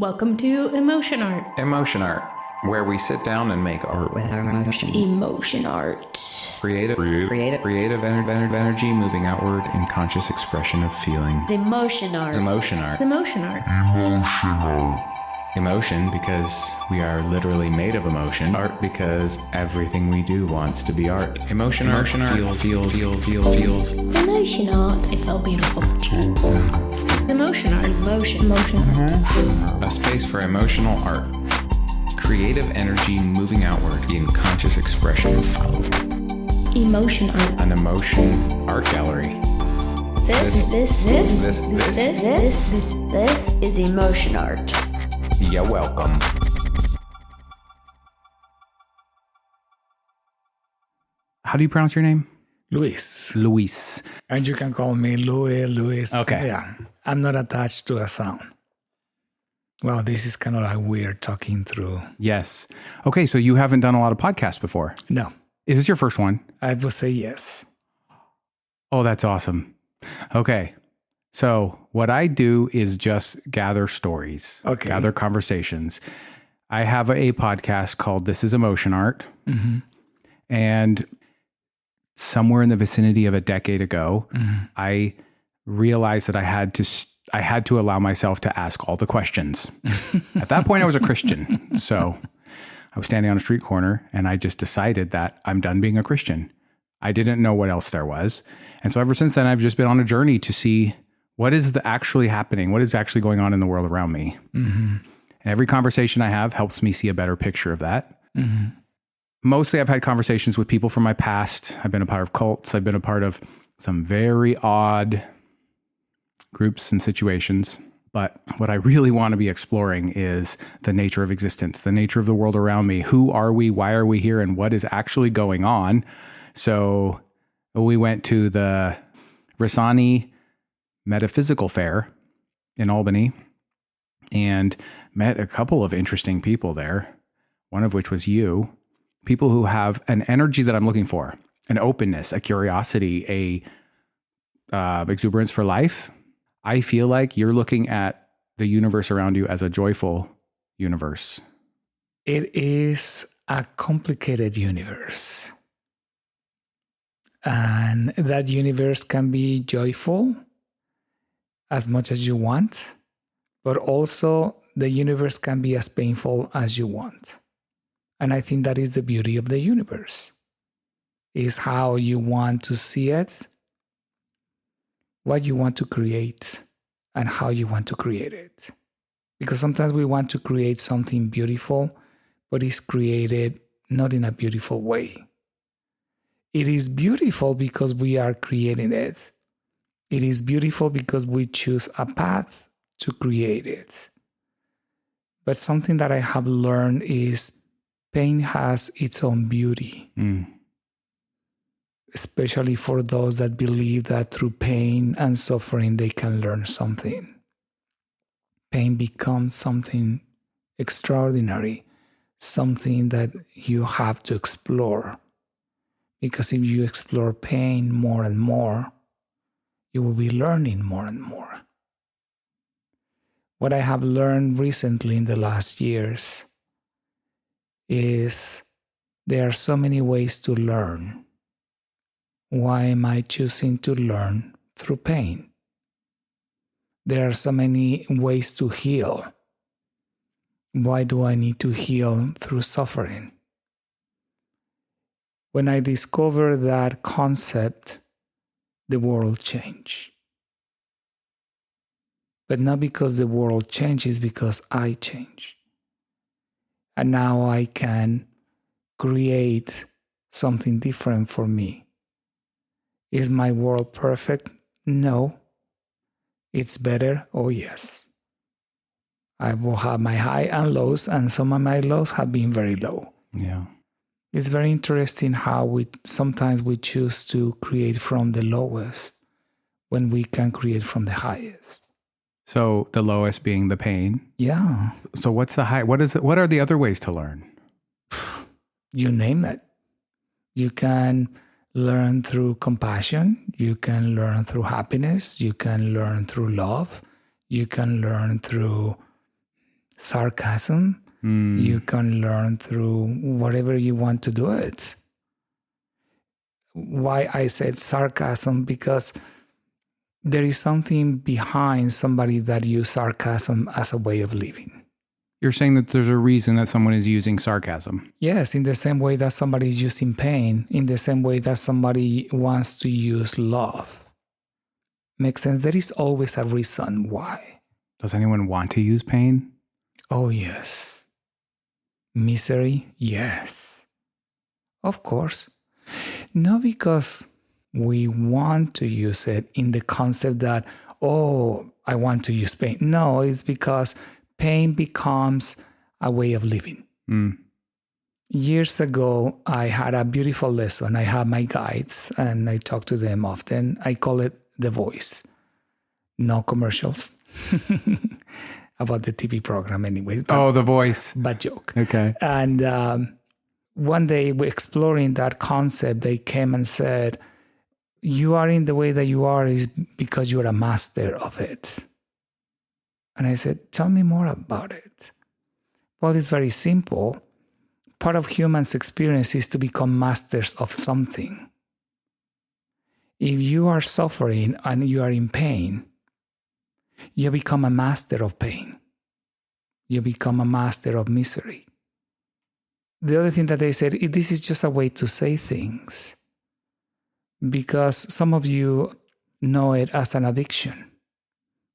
Welcome to Emotion Art. Emotion art, where we sit down and make art with our emotions. Emotion Art. creative energy moving outward in conscious expression of feeling. Emotion art. Emotion art. Emotion Art. Emotion because we are literally made of emotion. Art because everything we do wants to be art. Emotion art feels. Emotion Art. It's all beautiful. Emotion Art. Emotion Art. A space for emotional art. Creative energy moving outward in conscious expression. Emotion Art. An emotion art gallery. This is emotion art. You're welcome. How do you pronounce your name? Luis. Luis. And you can call me Luis. Okay. Yeah. I'm not attached to a sound. Well, this is kind of like weird talking through. Yes. Okay, so you haven't done a lot of podcasts before. No, Is this your first one? I would say yes. Oh, that's awesome. Okay. So what I do is just gather stories, Okay. gather conversations. I have a podcast called This is Emotion Art. Mm-hmm. And somewhere in the vicinity of a decade ago, I realized that I had to allow myself to ask all the questions. At that point, I was a Christian. So I was standing on a street corner and I just decided that I'm done being a Christian. I didn't know what else there was. And so ever since then, I've just been on a journey to see what is actually happening, what is actually going on in the world around me. Mm-hmm. And every conversation I have helps me see a better picture of that. Mm-hmm. Mostly I've had conversations with people from my past. I've been a part of cults. I've been a part of some very odd groups and situations. But what I really want to be exploring is the nature of existence, the nature of the world around me. Who are we? Why are we here? And what is actually going on? So we went to the RaSani Metaphysical Fair in Albany and met a couple of interesting people there, one of which was you. People who have an energy that I'm looking for, an openness, a curiosity, a exuberance for life. I feel like you're looking at the universe around you as a joyful universe. It is a complicated universe. And that universe can be joyful as much as you want, but also the universe can be as painful as you want. And I think that is the beauty of the universe, is how you want to see it, what you want to create, and how you want to create it. Because sometimes we want to create something beautiful, but it's created not in a beautiful way. It is beautiful because we are creating it. It is beautiful because we choose a path to create it. But something that I have learned is pain has its own beauty, especially for those that believe that through pain and suffering they can learn something. Pain becomes something extraordinary, something that you have to explore. Because if you explore pain more and more, you will be learning more and more. What I have learned recently in the last years is there are so many ways to learn. Why am I choosing to learn through pain? There are so many ways to heal. Why do I need to heal through suffering? When I discovered that concept, the world changed. But not because the world changes, because I changed. And now I can create something different for me. Is my world perfect? No. It's better? Oh, yes. I will have my high and lows, and some of my lows have been very low. Yeah. It's very interesting how sometimes we choose to create from the lowest when we can create from the highest. So the lowest being the pain. Yeah. So what's the high? What is it? What are the other ways to learn? You name it. You can learn through compassion. You can learn through happiness. You can learn through love. You can learn through sarcasm, you can learn through whatever you want to do it. Why I said sarcasm? Because there is something behind somebody that uses sarcasm as a way of living. You're saying that there's a reason that someone is using sarcasm. Yes, in the same way that somebody is using pain, in the same way that somebody wants to use love. Makes sense? There is always a reason why. Does anyone want to use pain? Oh, yes. Misery? Yes. Of course. Not because we want to use it in the concept that, oh, I want to use pain. No, it's because pain becomes a way of living. Years ago, I had a beautiful lesson. I have my guides and I talk to them often. I call it The Voice. No commercials about the TV program anyways. But, The Voice. Bad joke. Okay. And one day, we exploring that concept, they came and said, you are in the way that you are is because you're a master of it. And I said, tell me more about it. Well, it's very simple. Part of humans' experience is to become masters of something. If you are suffering and you are in pain, you become a master of pain. You become a master of misery. The other thing that they said, this is just a way to say things. Because some of you know it as an addiction.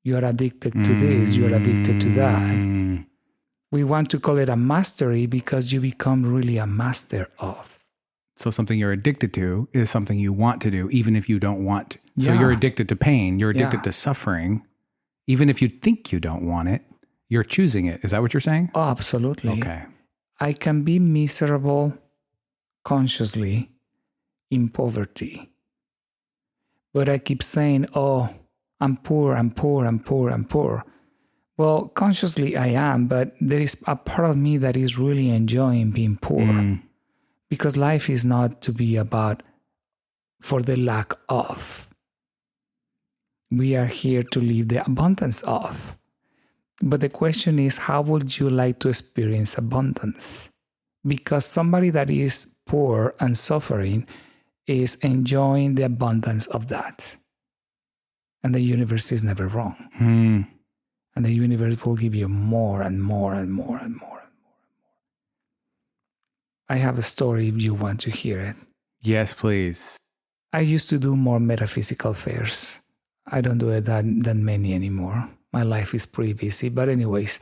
You are addicted to this, you are addicted to that. We want to call it a mastery because you become really a master of. So something you're addicted to is something you want to do, even if you don't want. So Yeah. you're addicted to pain, you're addicted Yeah. to suffering. Even if you think you don't want it, you're choosing it. Is that what you're saying? Oh, absolutely. Okay. I can be miserable consciously in poverty. But I keep saying, oh, I'm poor, I'm poor, I'm poor, I'm poor. Well, consciously I am, but there is a part of me that is really enjoying being poor. Because life is not to be about for the lack of. We are here to live the abundance of. But the question is, how would you like to experience abundance? Because somebody that is poor and suffering is enjoying the abundance of that. And the universe is never wrong. And the universe will give you more and more and more and more and more. I have a story if you want to hear it. Yes, please. I used to do more metaphysical fairs. I don't do it that many anymore. My life is pretty busy. But anyways,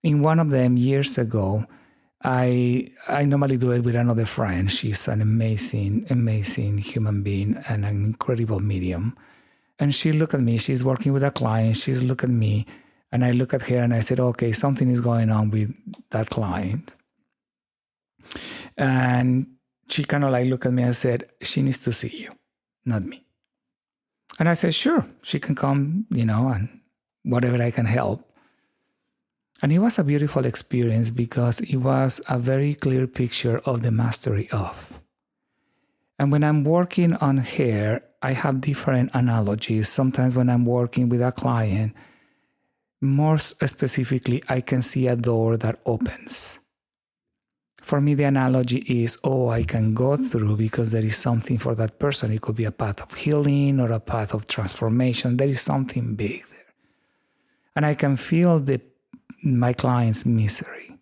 in one of them years ago, I normally do it with another friend. She's an amazing, amazing human being and an incredible medium. And she looked at me. She's working with a client. She's looked at me. And I look at her and I said, okay, something is going on with that client. And she kind of like looked at me and said, she needs to see you, not me. And I said, sure, she can come, and whatever I can help. And it was a beautiful experience because it was a very clear picture of the mastery of. And when I'm working on hair, I have different analogies. Sometimes when I'm working with a client, more specifically, I can see a door that opens. For me, the analogy is, I can go through because there is something for that person. It could be a path of healing or a path of transformation. There is something big there. And I can feel my client's misery.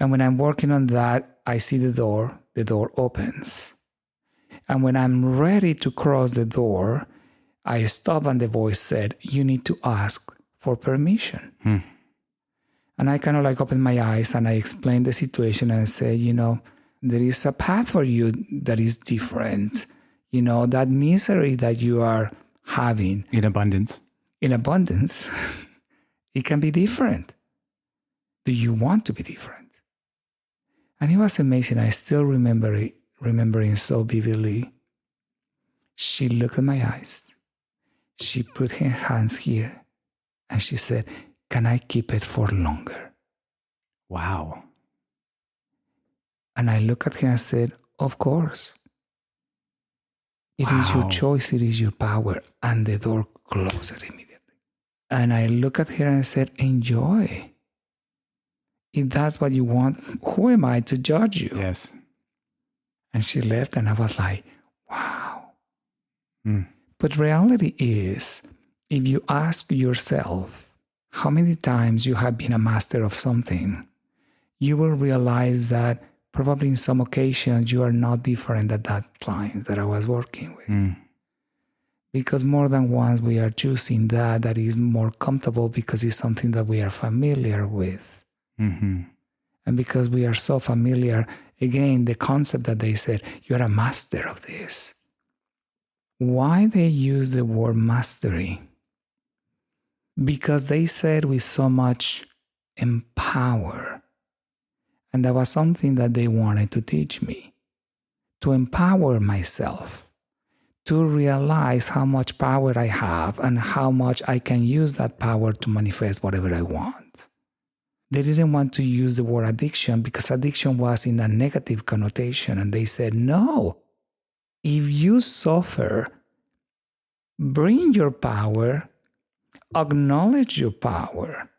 And when I'm working on that, I see the door opens. And when I'm ready to cross the door, I stop and the voice said, you need to ask for permission. And I kind of like open my eyes and I explain the situation and I say, there is a path for you that is different. That misery that you are having. In abundance, it can be different. Do you want to be different? And it was amazing. I still remembering so vividly. She looked at my eyes. She put her hands here and she said, can I keep it for longer? wow. And I looked at her and said, of course. It is your Wow. choice, it is your power. And the door closed immediately. And I looked at her and said, enjoy. If that's what you want, who am I to judge you? Yes. And she left, and I was like, wow. Mm. But reality is, if you ask yourself how many times you have been a master of something, you will realize that probably in some occasions you are not different than that client that I was working with. Mm. Because more than once we are choosing that is more comfortable because it's something that we are familiar with. Mm-hmm. And because we are so familiar, again, the concept that they said, you're a master of this. Why they use the word mastery? Because they said with so much empower. And that was something that they wanted to teach me. To empower myself. To realize how much power I have and how much I can use that power to manifest whatever I want. They didn't want to use the word addiction because addiction was in a negative connotation. And they said, no, if you suffer, bring your power, acknowledge your power,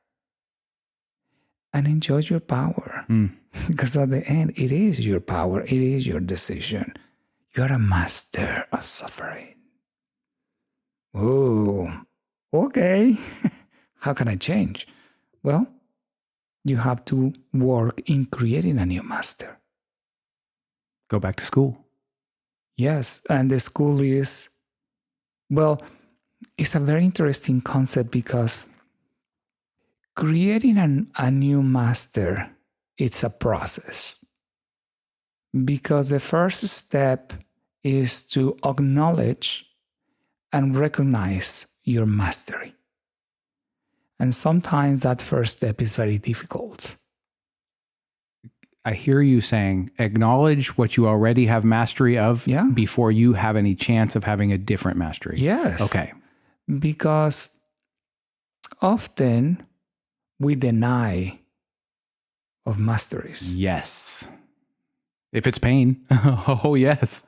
and enjoy your power. Mm. Because at the end, it is your power, it is your decision. You're a master of suffering. Oh, okay. How can I change? Well, you have to work in creating a new master. Go back to school. Yes, and the school is, well, it's a very interesting concept because creating a new master, it's a process. Because the first step is to acknowledge and recognize your mastery. And sometimes that first step is very difficult. I hear you saying acknowledge what you already have mastery of before you have any chance of having a different mastery. Yes. Okay. Because often we deny of masteries. Yes. If it's pain. Oh, yes.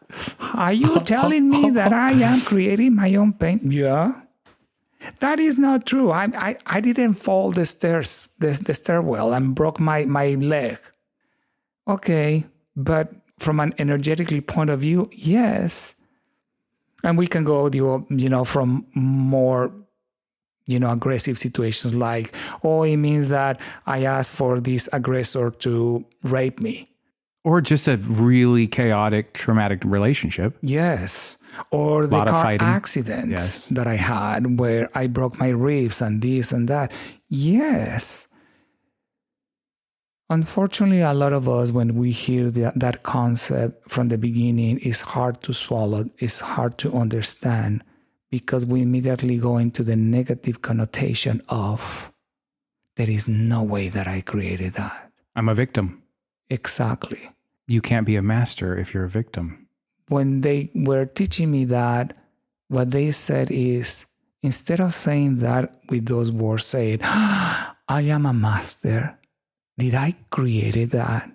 Are you telling me that I am creating my own pain? Yeah. That is not true. I didn't fall the stairs, the stairwell and broke my leg. Okay, but from an energetically point of view, yes. And we can go, from more, aggressive situations like, oh, it means that I asked for this aggressor to rape me. Or just a really chaotic, traumatic relationship. Yes. Or the car accident that I had where I broke my ribs and this and that. Yes. Unfortunately, a lot of us, when we hear that concept from the beginning, it's hard to swallow, it's hard to understand, because we immediately go into the negative connotation of, there is no way that I created that. I'm a victim. Exactly. You can't be a master if you're a victim. When they were teaching me that, what they said is, instead of saying that with those words, say it, I am a master. Did I create that?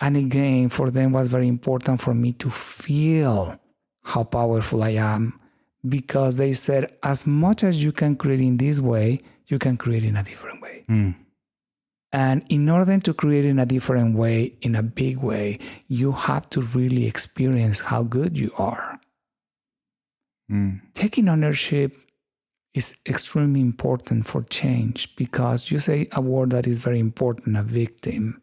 And again, for them was very important for me to feel how powerful I am, because they said, as much as you can create in this way, you can create in a different way. Mm. And in order to create in a different way, in a big way, you have to really experience how good you are. Mm. Taking ownership is extremely important for change, because you say a word that is very important, a victim.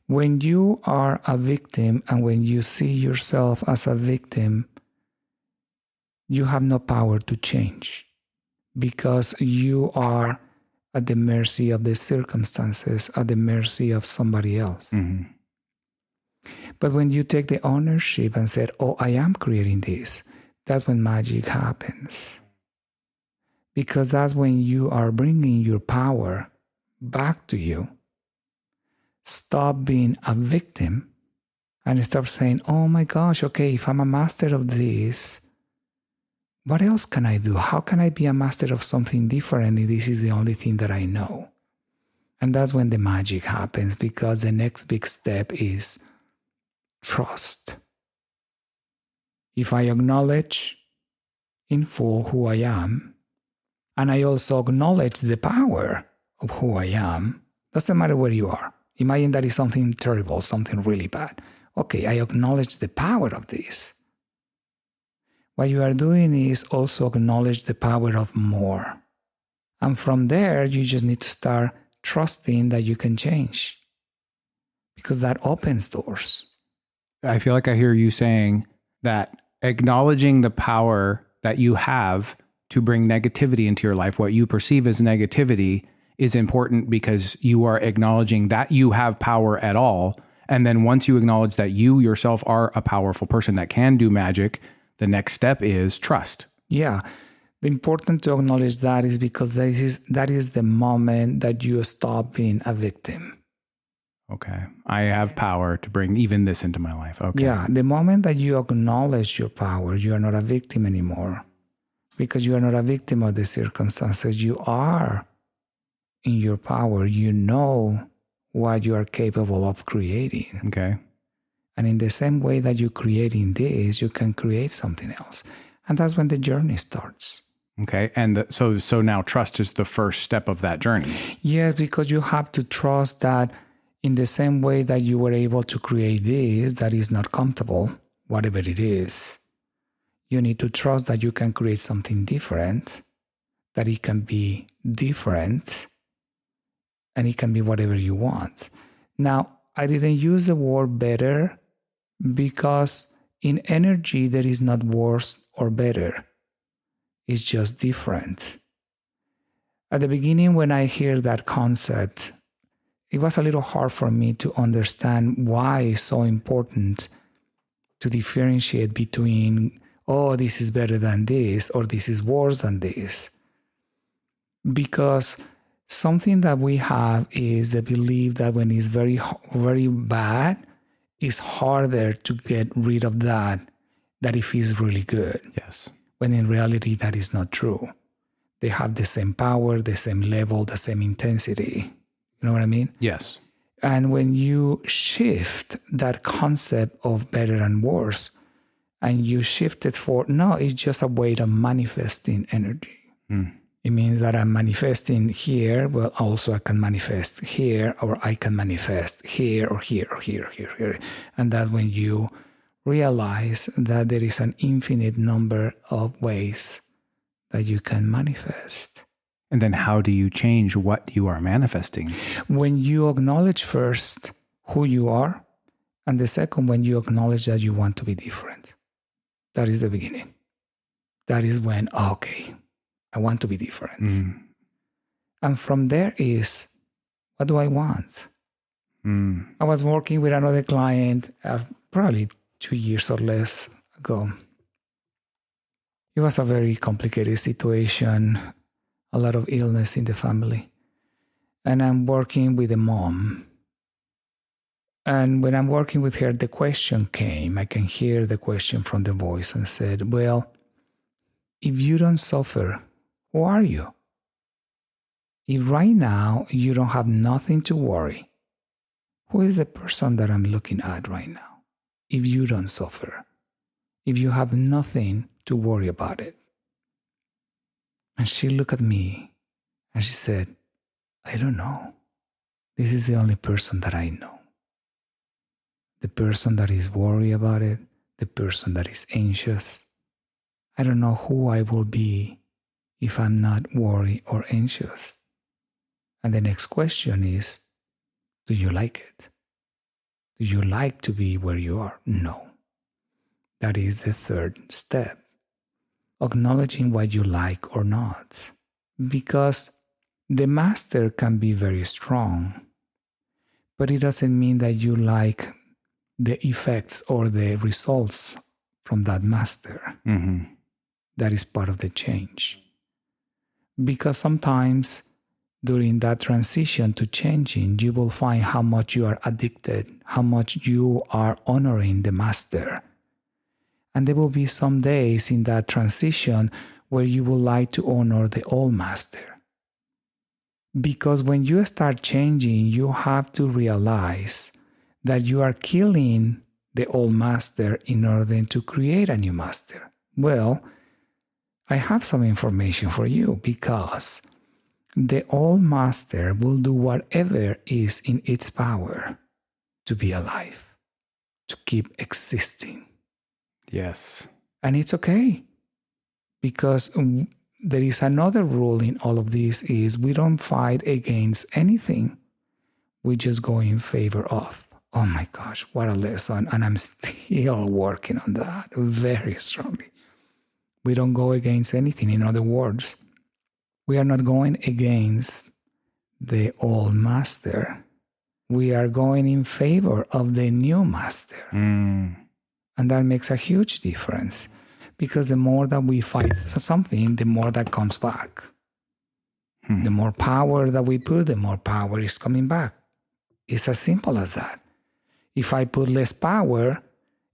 When you are a victim and when you see yourself as a victim, you have no power to change, because you are at the mercy of the circumstances, at the mercy of somebody else. Mm-hmm. But when you take the ownership and say, oh, I am creating this, that's when magic happens. Because that's when you are bringing your power back to you. Stop being a victim and start saying, oh my gosh, okay, if I'm a master of this, what else can I do? How can I be a master of something different if this is the only thing that I know? And that's when the magic happens, because the next big step is trust. If I acknowledge in full who I am, And I also acknowledge the power of who I am. Doesn't matter where you are. Imagine that is something terrible, something really bad. Okay, I acknowledge the power of this. What you are doing is also acknowledge the power of more. And from there, you just need to start trusting that you can change, because that opens doors. I feel like I hear you saying that acknowledging the power that you have to bring negativity into your life, what you perceive as negativity, is important because you are acknowledging that you have power at all. And then once you acknowledge that you yourself are a powerful person that can do magic, the next step is trust. Yeah. The important to acknowledge that is because that is the moment that you stop being a victim. Okay. I have power to bring even this into my life. Okay. Yeah. The moment that you acknowledge your power, you are not a victim anymore. Because you are not a victim of the circumstances. You are in your power. You know what you are capable of creating. Okay. And in the same way that you're creating this, you can create something else. And that's when the journey starts. Okay. And so now trust is the first step of that journey. Yes, because you have to trust that in the same way that you were able to create this that is not comfortable, whatever it is, you need to trust that you can create something different, that it can be different, and it can be whatever you want. Now, I didn't use the word better because in energy, there is not worse or better. It's just different. At the beginning, when I hear that concept, it was a little hard for me to understand why it's so important to differentiate between, oh, this is better than this, or this is worse than this. Because something that we have is the belief that when it's very, very bad, it's harder to get rid of that if it's really good. Yes. When in reality, that is not true. They have the same power, the same level, the same intensity. You know what I mean? Yes. And when you shift that concept of better and worse, and you shift it for, no, it's just a way of manifesting energy. It means that I'm manifesting here, well, also I can manifest here, or I can manifest here, or here, or here, or here, or here. And that's when you realize that there is an infinite number of ways that you can manifest. And then how do you change what you are manifesting? When you acknowledge first who you are, and the second, when you acknowledge that you want to be different. That is the beginning. That is when, okay, I want to be different. And from there is, what do I want? I was working with another client probably 2 years or less ago. It was a very complicated situation, a lot of illness in the family. And I'm working with a mom. And when I'm working with her, the question came, I can hear the question from the voice and said, well, if you don't suffer, who are you? If right now you don't have nothing to worry, who is the person that I'm looking at right now? If you don't suffer, if you have nothing to worry about it. And she looked at me and she said, I don't know. This is the only person that I know. The person that is worried about it, the person that is anxious. I don't know who I will be if I'm not worried or anxious. And the next question is, do you like it? Do you like to be where you are? No. That is the third step. Acknowledging what you like or not. Because the master can be very strong, but it doesn't mean that you like the effects or the results from that master. That is part of the change. Because sometimes during that transition to changing, you will find how much you are addicted, how much you are honoring the master. And there will be some days in that transition where you would like to honor the old master. Because when you start changing, you have to realize that you are killing the old master in order to create a new master. Well, I have some information for you, because the Old Master will do whatever is in its power to be alive, to keep existing. Yes. And it's okay, because there is another rule in all of this is we don't fight against anything. We just go in favor of. Oh my gosh, what a lesson. And I'm still working on that very strongly. We don't go against anything. In other words, we are not going against the Old Master. We are going in favor of the new Master. Mm. And that makes a huge difference, because the more that we fight something, the more that comes back. The more power that we put, the more power is coming back. It's as simple as that. If I put less power,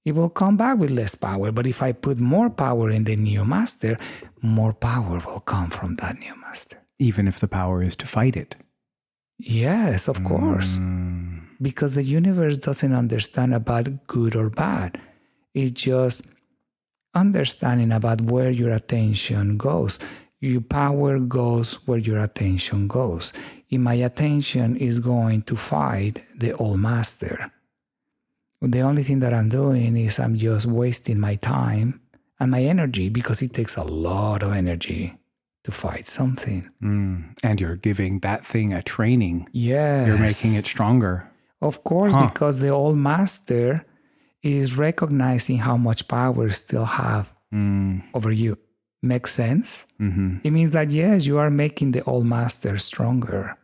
it will come back with less power. But if I put more power in the new master, more power will come from that new master. Even if the power is to fight it. Yes, of course. Because the universe doesn't understand about good or bad. It's just understanding about where your attention goes. Your power goes where your attention goes. If my attention is going to fight the old master, the only thing that I'm doing is I'm just wasting my time and my energy, because it takes a lot of energy to fight something. And you're giving that thing a training. Yes. You're making it stronger. Of course, because the old master is recognizing how much power still have over you. Makes sense? Mm-hmm. It means that, yes, you are making the old master stronger,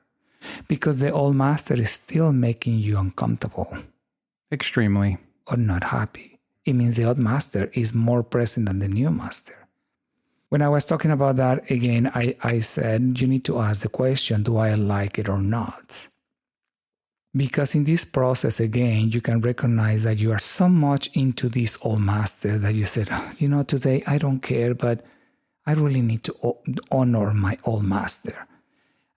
because the old master is still making you uncomfortable. Extremely. Or not happy. It means the old master is more present than the new master. When I was talking about that, again, I said you need to ask the question, do I like it or not? Because in this process, again, you can recognize that you are so much into this old master that you said, today I don't care, but I really need to honor my old master.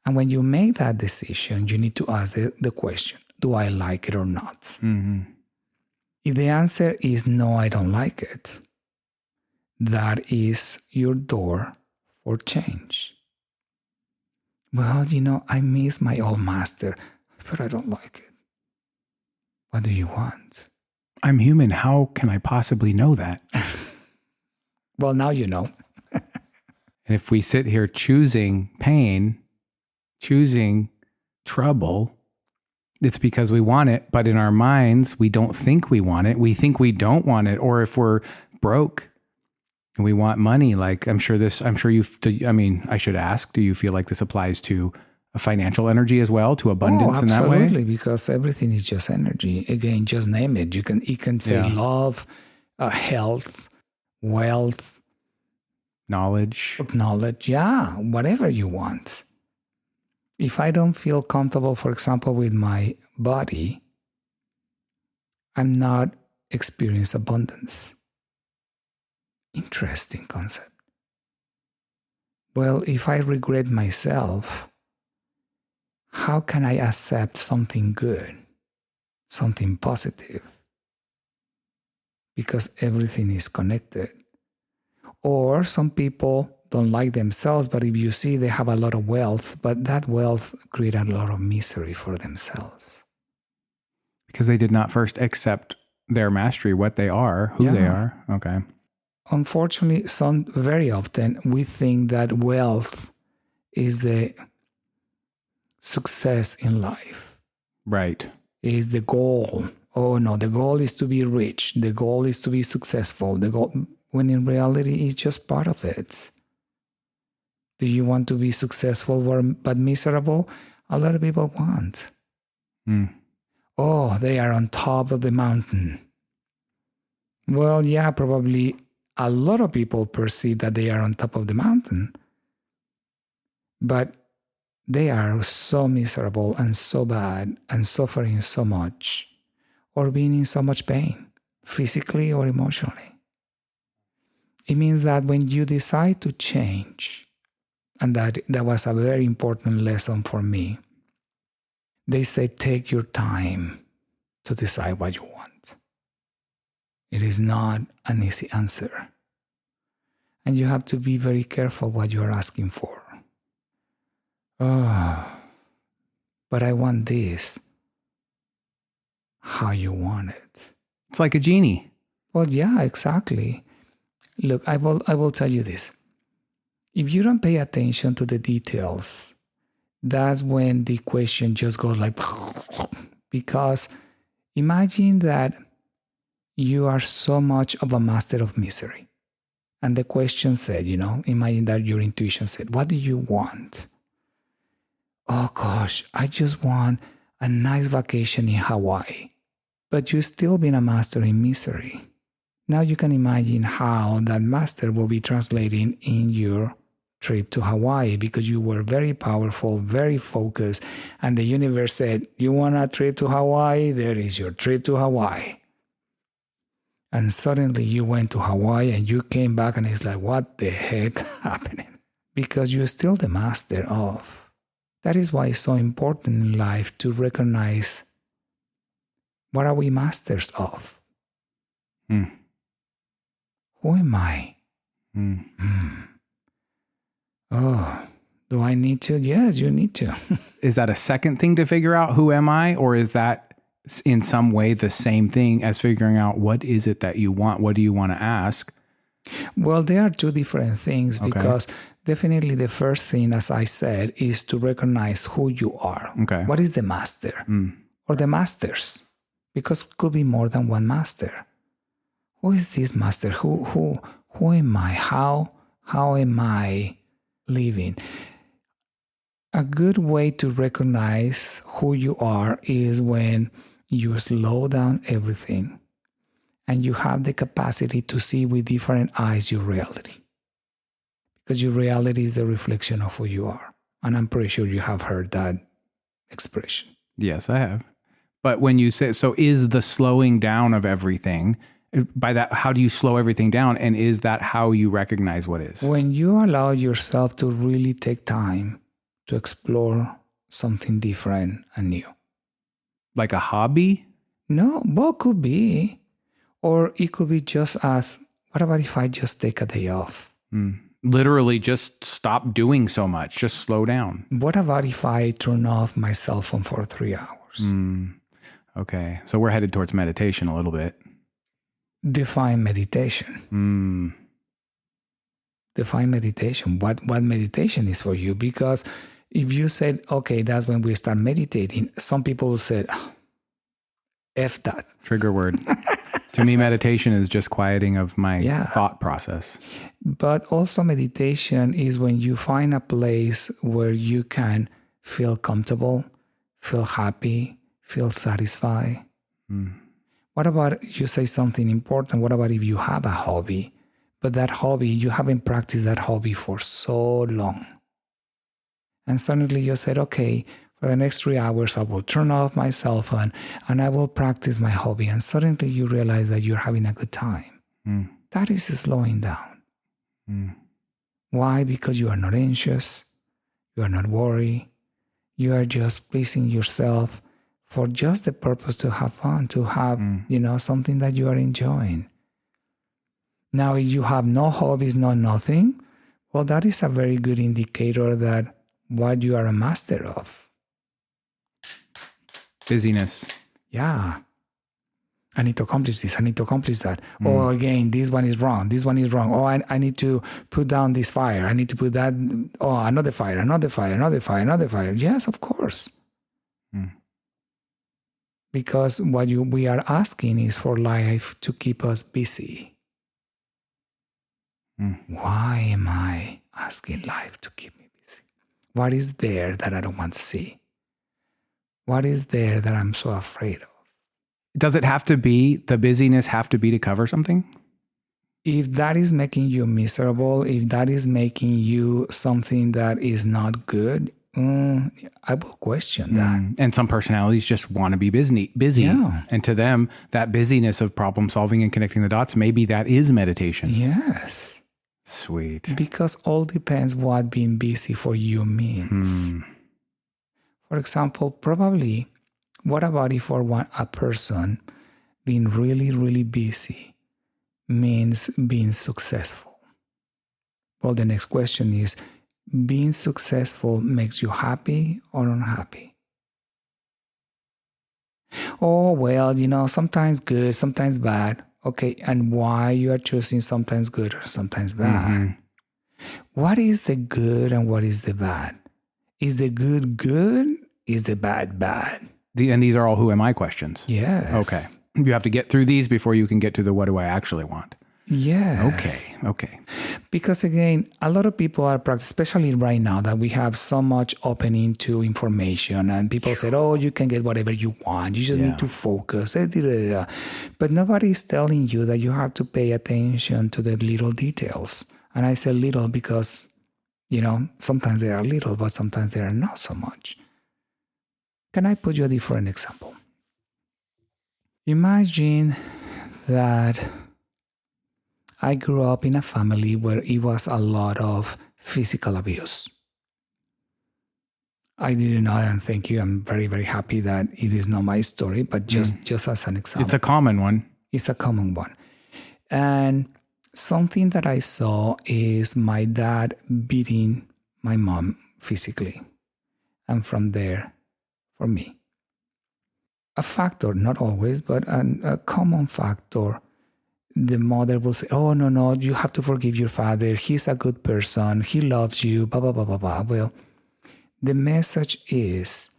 And when you make that decision, you need to ask the question, do I like it or not? Mm-hmm. If the answer is no, I don't like it, that is your door for change. Well, I miss my old master, but I don't like it. What do you want? I'm human. How can I possibly know that? Well, now you know. And if we sit here choosing pain, choosing trouble, it's because we want it, but in our minds, we don't think we want it. We think we don't want it. Or if we're broke and we want money, like I should ask, do you feel like this applies to a financial energy as well, to abundance in that way? Absolutely, because everything is just energy. Again, just name it. You can say love, health, wealth, knowledge, whatever you want. If I don't feel comfortable, for example, with my body, I'm not experiencing abundance. Interesting concept. Well, if I regret myself, how can I accept something good, something positive? Because everything is connected. Or some people don't like themselves, but if you see they have a lot of wealth, but that wealth creates a lot of misery for themselves. Because they did not first accept their mastery, what they are, who they are. Okay. Unfortunately, very often we think that wealth is the success in life. Right. Is the goal. Oh no, the goal is to be rich. The goal is to be successful. The goal, when in reality, it's just part of it. Do you want to be successful but miserable? A lot of people want. Oh, they are on top of the mountain. Well, yeah, probably a lot of people perceive that they are on top of the mountain. But they are so miserable and so bad and suffering so much, or being in so much pain, physically or emotionally. It means that when you decide to change, and that was a very important lesson for me, they say take your time to decide what you want. It is not an easy answer. And you have to be very careful what you are asking for. Oh, but I want this. How you want it. It's like a genie. Well, yeah, exactly. Look, I will tell you this. If you don't pay attention to the details, that's when the question just goes like, because imagine that you are so much of a master of misery. And the question said, imagine that your intuition said, what do you want? Oh gosh, I just want a nice vacation in Hawaii. But you've still been a master in misery. Now you can imagine how that master will be translating in your trip to Hawaii, because you were very powerful, very focused, and the universe said, you want a trip to Hawaii? There is your trip to Hawaii. And suddenly you went to Hawaii and you came back and it's like, what the heck happening? Because you're still the master of. That is why it's so important in life to recognize, what are we masters of? Mm. Who am I? Mm. Oh, do I need to? Yes, you need to. Is that a second thing to figure out who am I? Or is that in some way the same thing as figuring out what is it that you want? What do you want to ask? Well, there are two different things, because definitely the first thing, as I said, is to recognize who you are. Okay. What is the master? Or the masters? Because it could be more than one master. Who is this master? Who am I? How am I living? A good way to recognize who you are is when you slow down everything and you have the capacity to see with different eyes your reality. Because your reality is the reflection of who you are. And I'm pretty sure you have heard that expression. Yes, I have. But when you say, so is the slowing down of everything, by that, how do you slow everything down? And is that how you recognize what is? When you allow yourself to really take time to explore something different and new. Like a hobby? No, what could be? Or it could be just as, what about if I just take a day off? Literally just stop doing so much. Just slow down. What about if I turn off my cell phone for 3 hours? Okay. So we're headed towards meditation a little bit. Define meditation. Define meditation. What meditation is for you? Because if you said, okay, that's when we start meditating, some people said, F that. Trigger word. To me, meditation is just quieting of my thought process. But also meditation is when you find a place where you can feel comfortable, feel happy, feel satisfied. What about you say something important? What about if you have a hobby, but that hobby, you haven't practiced that hobby for so long? And suddenly you said, okay, for the next 3 hours, I will turn off my cell phone and I will practice my hobby. And suddenly you realize that you're having a good time. That is slowing down. Why? Because you are not anxious. You are not worried. You are just pleasing yourself for just the purpose to have fun, to have, something that you are enjoying. Now, if you have no hobbies, no nothing, well, that is a very good indicator that what you are a master of. Busyness. Yeah. I need to accomplish this. I need to accomplish that. Oh, again, this one is wrong. This one is wrong. Oh, I need to put down this fire. I need to put that. Oh, another fire, another fire, another fire, another fire. Yes, of course. Because what we are asking is for life to keep us busy. Why am I asking life to keep me busy? What is there that I don't want to see? What is there that I'm so afraid of? Does it have to be, the busyness have to be to cover something? If that is making you miserable, if that is making you something that is not good, I will question that. And some personalities just want to be busy. Yeah. And to them, that busyness of problem solving and connecting the dots, maybe that is meditation. Yes. Sweet. Because all depends what being busy for you means. For example, probably, what about if for a person being really, really busy means being successful? Well, the next question is, being successful makes you happy or unhappy? Oh, well, sometimes good, sometimes bad. Okay, and why you are choosing sometimes good or sometimes bad? Mm-hmm. What is the good and what is the bad? Is the good good? Is the bad bad? And these are all who am I questions. Yes. Okay. You have to get through these before you can get to the what do I actually want. Yes. Okay. Because again, a lot of people are practicing, especially right now that we have so much opening to information and people said, oh, you can get whatever you want. You just need to focus. But nobody is telling you that you have to pay attention to the little details. And I say little because, sometimes they are little, but sometimes they are not so much. Can I put you a different example? Imagine that I grew up in a family where it was a lot of physical abuse. I didn't know, and thank you. I'm very, very happy that it is not my story, but just as an example. It's a common one. It's a common one. And something that I saw is my dad beating my mom physically. And from there, for me, a factor, not always, but a common factor, the mother will say, oh, no, you have to forgive your father. He's a good person. He loves you, blah, blah, blah, blah, blah. Well, the message is,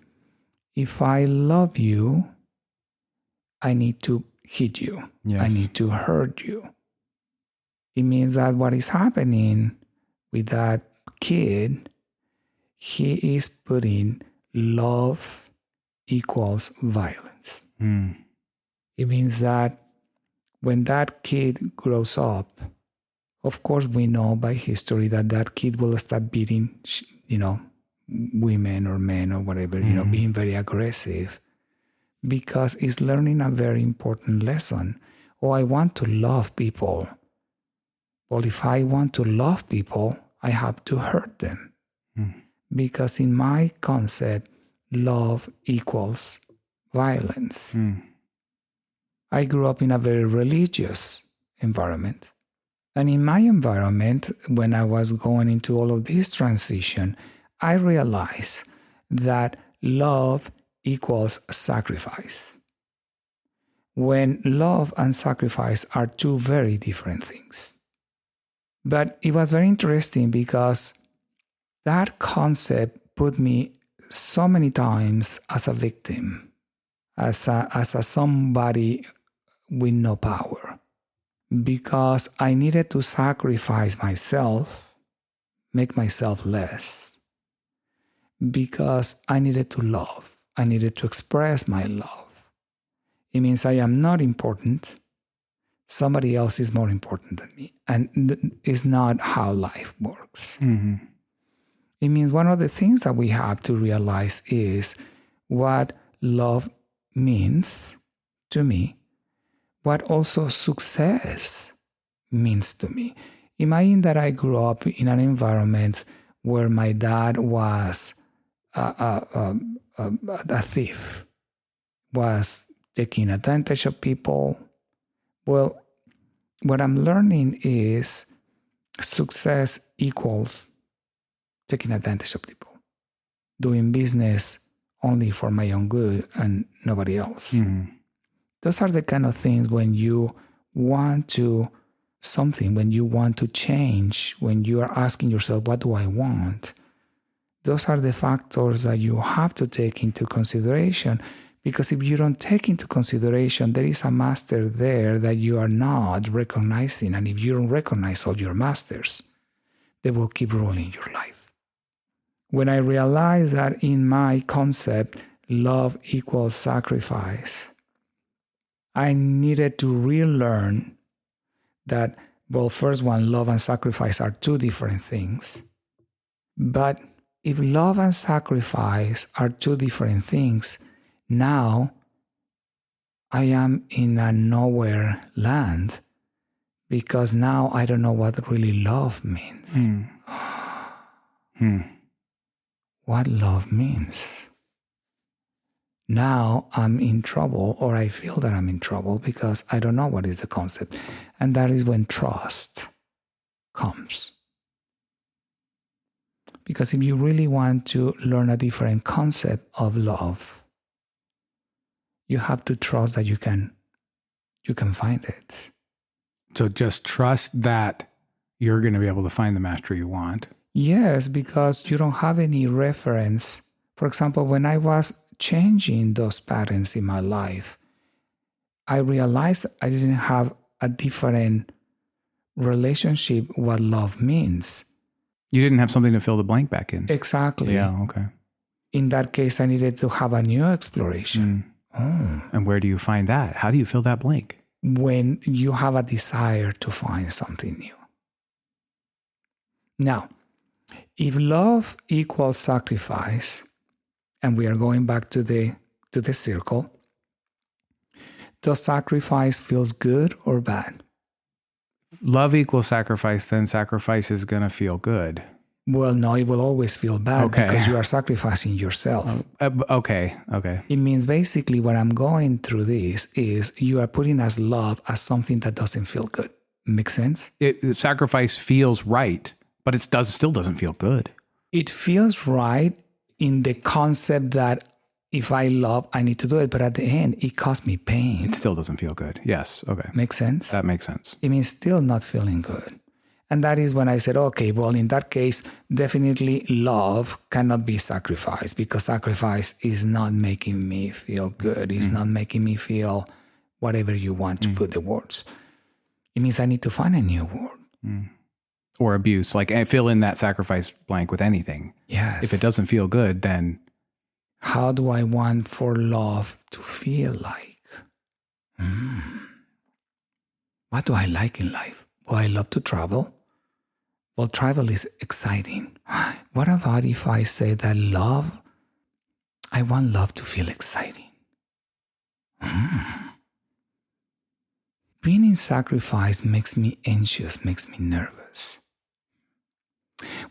if I love you, I need to hit you. Yes. I need to hurt you. It means that what is happening with that kid, he is putting love equals violence. It means that when that kid grows up, of course, we know by history that that kid will start beating, women or men or whatever, being very aggressive because he's learning a very important lesson. Oh, I want to love people. Well, if I want to love people, I have to hurt them. Because in my concept, love equals violence. I grew up in a very religious environment. And in my environment, when I was going into all of this transition, I realized that love equals sacrifice. When love and sacrifice are two very different things. But it was very interesting because that concept put me so many times as a victim, as a somebody with no power, because I needed to sacrifice myself, make myself less, because I needed to love. I needed to express my love. It means I am not important. Somebody else is more important than me. And it's not how life works. It means one of the things that we have to realize is what love means to me, what also success means to me. Imagine that I grew up in an environment where my dad was a thief, was taking advantage of people. Well, what I'm learning is success equals taking advantage of people, doing business only for my own good and nobody else. Those are the kind of things when you want to something, when you want to change, when you are asking yourself, what do I want? Those are the factors that you have to take into consideration, because if you don't take into consideration, there is a master there that you are not recognizing. And if you don't recognize all your masters, they will keep ruling your life. When I realized that in my concept, love equals sacrifice, I needed to relearn that, well, first one, love and sacrifice are two different things. But if love and sacrifice are two different things, now I am in a nowhere land, because now I don't know what really love means. What love means. Now I'm in trouble, or I feel that I'm in trouble because I don't know what is the concept. And that is when trust comes. Because if you really want to learn a different concept of love, you have to trust that you can find it. So just trust that you're going to be able to find the mastery you want. Yes, because you don't have any reference. For example, when I was changing those patterns in my life, I realized I didn't have a different relationship what love means. You didn't have something to fill the blank back in. Exactly. Yeah, okay. In that case, I needed to have a new exploration. And where do you find that? How do you fill that blank? When you have a desire to find something new. Now, if love equals sacrifice, and we are going back to the circle, does sacrifice feels good or bad? Love equals sacrifice, then sacrifice is going to feel good. Well, no, it will always feel bad because you are sacrificing yourself. Okay. It means basically what I'm going through this is you are putting as love as something that doesn't feel good. Make sense? Sacrifice feels right, but it still doesn't feel good. It feels right in the concept that if I love, I need to do it. But at the end, it caused me pain. It still doesn't feel good. Yes. Okay. Makes sense? That makes sense. It means still not feeling good. And that is when I said, okay, well, in that case, definitely love cannot be sacrificed because sacrifice is not making me feel good. It's not making me feel whatever you want to put the words. It means I need to find a new word. Or abuse. Like fill in that sacrifice blank with anything. Yes. If it doesn't feel good, then... How do I want for love to feel like? What do I like in life? Well, I love to travel. Well, travel is exciting. What about if I say that I want love to feel exciting? Being in sacrifice makes me anxious, makes me nervous.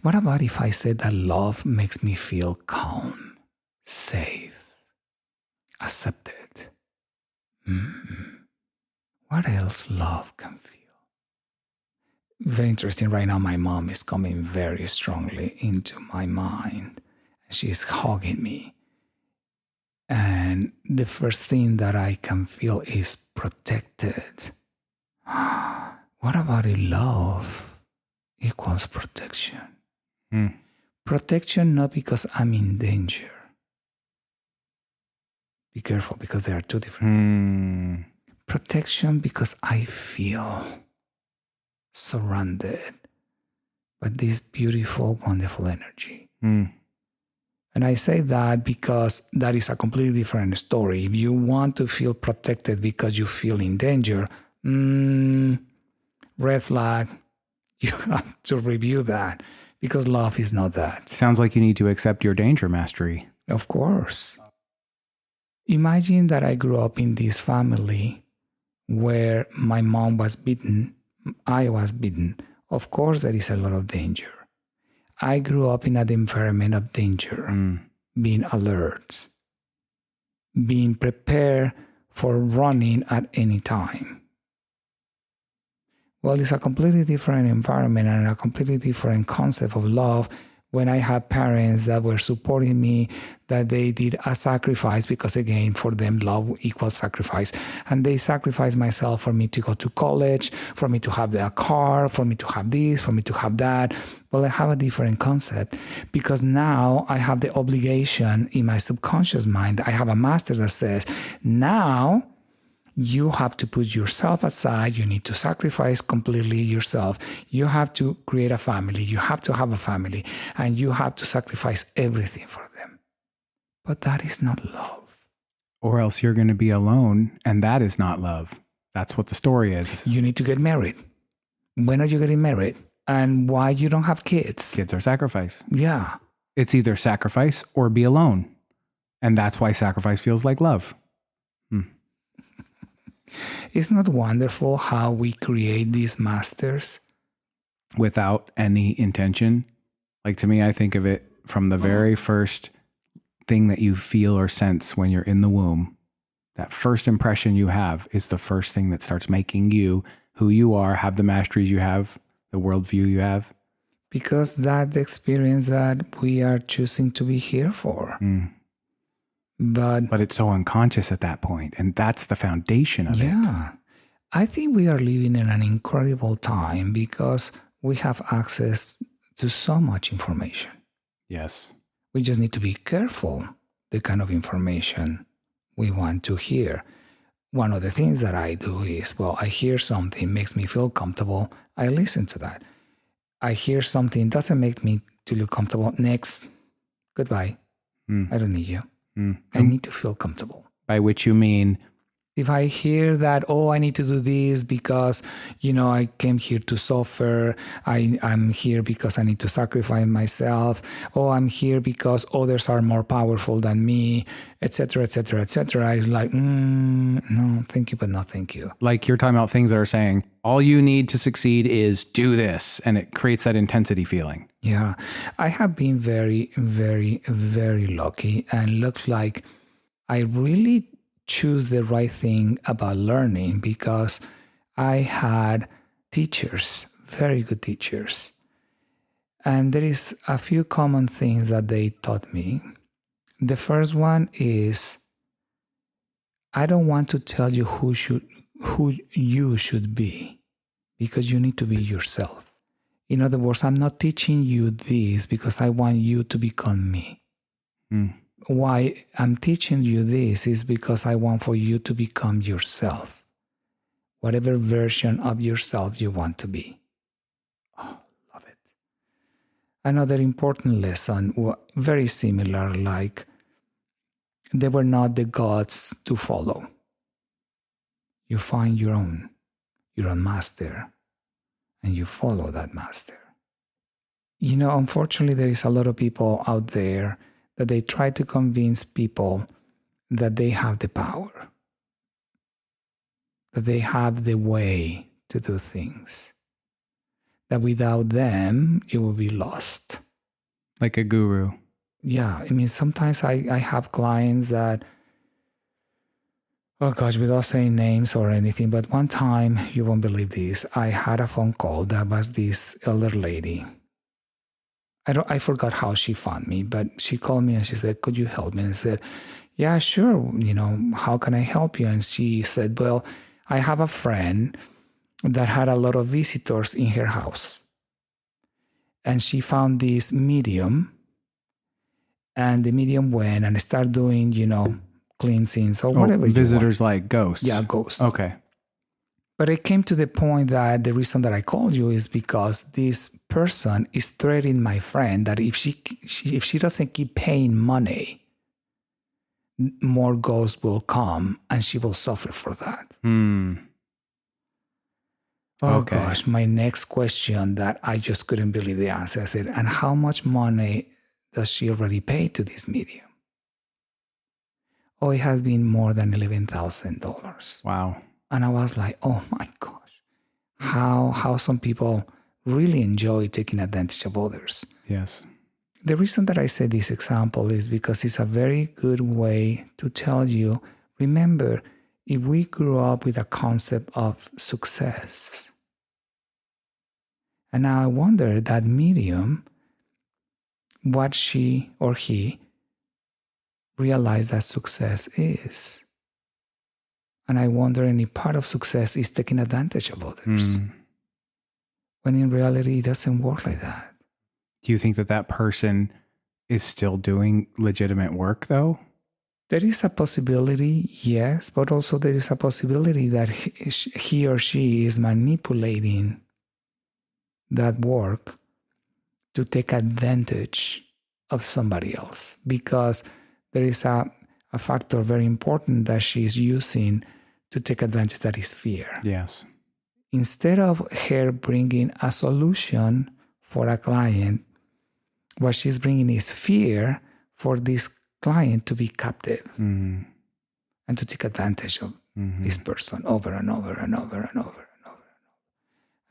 What about if I say that love makes me feel calm, safe, accepted? What else love can feel? Very interesting. Right now, my mom is coming very strongly into my mind. She's hugging me. And the first thing that I can feel is protected. What about if love equals protection? Protection not because I'm in danger. Be careful because they are two different. Protection because I feel surrounded by this beautiful, wonderful energy. And I say that because that is a completely different story. If you want to feel protected because you feel in danger, red flag, you have to review that because love is not that. Sounds like you need to accept your danger mastery. Of course. Imagine that I grew up in this family where my mom was beaten, I was beaten. Of course, there is a lot of danger. I grew up in an environment of danger, being alert, being prepared for running at any time. Well, it's a completely different environment and a completely different concept of love when I had parents that were supporting me, that they did a sacrifice because, again, for them, love equals sacrifice. And they sacrificed myself for me to go to college, for me to have a car, for me to have this, for me to have that. Well, I have a different concept because now I have the obligation in my subconscious mind. I have a master that says, now you have to put yourself aside. You need to sacrifice completely yourself. You have to create a family. You have to have a family. And you have to sacrifice everything for them. But that is not love. Or else you're going to be alone, and that is not love. That's what the story is. You need to get married. When are you getting married? And why you don't have kids? Kids are sacrifice. Yeah. It's either sacrifice or be alone. And that's why sacrifice feels like love. Isn't it wonderful how we create these masters? Without any intention. Like, to me, I think of it from the very first thing that you feel or sense when you're in the womb. That first impression you have is the first thing that starts making you who you are, have the masteries you have, the worldview you have. Because that's the experience that we are choosing to be here for. But it's so unconscious at that point, and that's the foundation of it. yeah, I think we are living in an incredible time because we have access to so much information. Yes. We just need to be careful the kind of information we want to hear. One of the things that I do is, well, I hear something, makes me feel comfortable, I listen to that. I hear something, doesn't make me to look comfortable, next, goodbye. I don't need you. I need to feel comfortable. By which you mean? If I hear that, oh, I need to do this because, I came here to suffer. I'm here because I need to sacrifice myself. Oh, I'm here because others are more powerful than me, etc., etc., etc. It's like, no, thank you, but no thank you. Like you're talking about things that are saying, all you need to succeed is do this. And it creates that intensity feeling. Yeah, I have been very, very, very lucky. And looks like I really choose the right thing about learning because I had teachers, very good teachers. And there is a few common things that they taught me. The first one is, I don't want to tell you who you should be because you need to be yourself. In other words, I'm not teaching you this because I want you to become me. Why I'm teaching you this is because I want for you to become yourself, whatever version of yourself you want to be. Oh, love it. Another important lesson, very similar, like they were not the gods to follow. You find your own master, and you follow that master. Unfortunately, there is a lot of people out there that they try to convince people that they have the power, that they have the way to do things, that without them, you will be lost. Like a guru. Yeah, sometimes I have clients that, oh gosh, without saying names or anything, but one time, you won't believe this, I had a phone call that was this elder lady. I forgot how she found me, but she called me and she said, could you help me? And I said, yeah, sure. How can I help you? And she said, well, I have a friend that had a lot of visitors in her house. And she found this medium, and the medium went and started doing, cleansings or whatever. Visitors like ghosts. Yeah, ghosts. Okay. But it came to the point that the reason that I called you is because this person is threatening my friend that if she doesn't keep paying money, more ghosts will come and she will suffer for that. Oh gosh, my next question that I just couldn't believe the answer. I said, and how much money does she already pay to this medium? Oh, it has been more than $11,000. Wow. And I was like, oh my gosh, how some people really enjoy taking advantage of others. Yes. The reason that I say this example is because it's a very good way to tell you, remember, if we grew up with a concept of success, and now I wonder that medium, what she or he realized that success is. And I wonder any part of success is taking advantage of others. When in reality, it doesn't work like that. Do you think that person is still doing legitimate work, though? There is a possibility, yes, but also there is a possibility that he or she is manipulating that work to take advantage of somebody else, because there is a factor very important that she's using to take advantage, that is fear. Yes. Instead of her bringing a solution for a client, what she's bringing is fear for this client to be captive and to take advantage of this person over and over and over and over and over and over.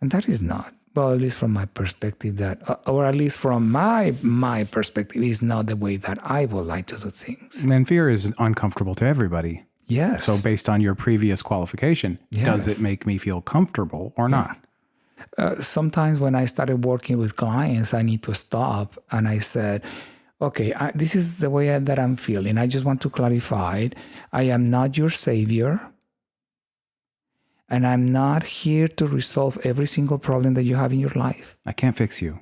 And that is not, well, at least from my perspective, or at least from my perspective, is not the way that I would like to do things. And fear is uncomfortable to everybody. Yes. So based on your previous qualification, does it make me feel comfortable or not? Sometimes when I started working with clients, I need to stop and I said, okay, this is the way that I'm feeling. I just want to clarify it. I am not your savior. And I'm not here to resolve every single problem that you have in your life. I can't fix you.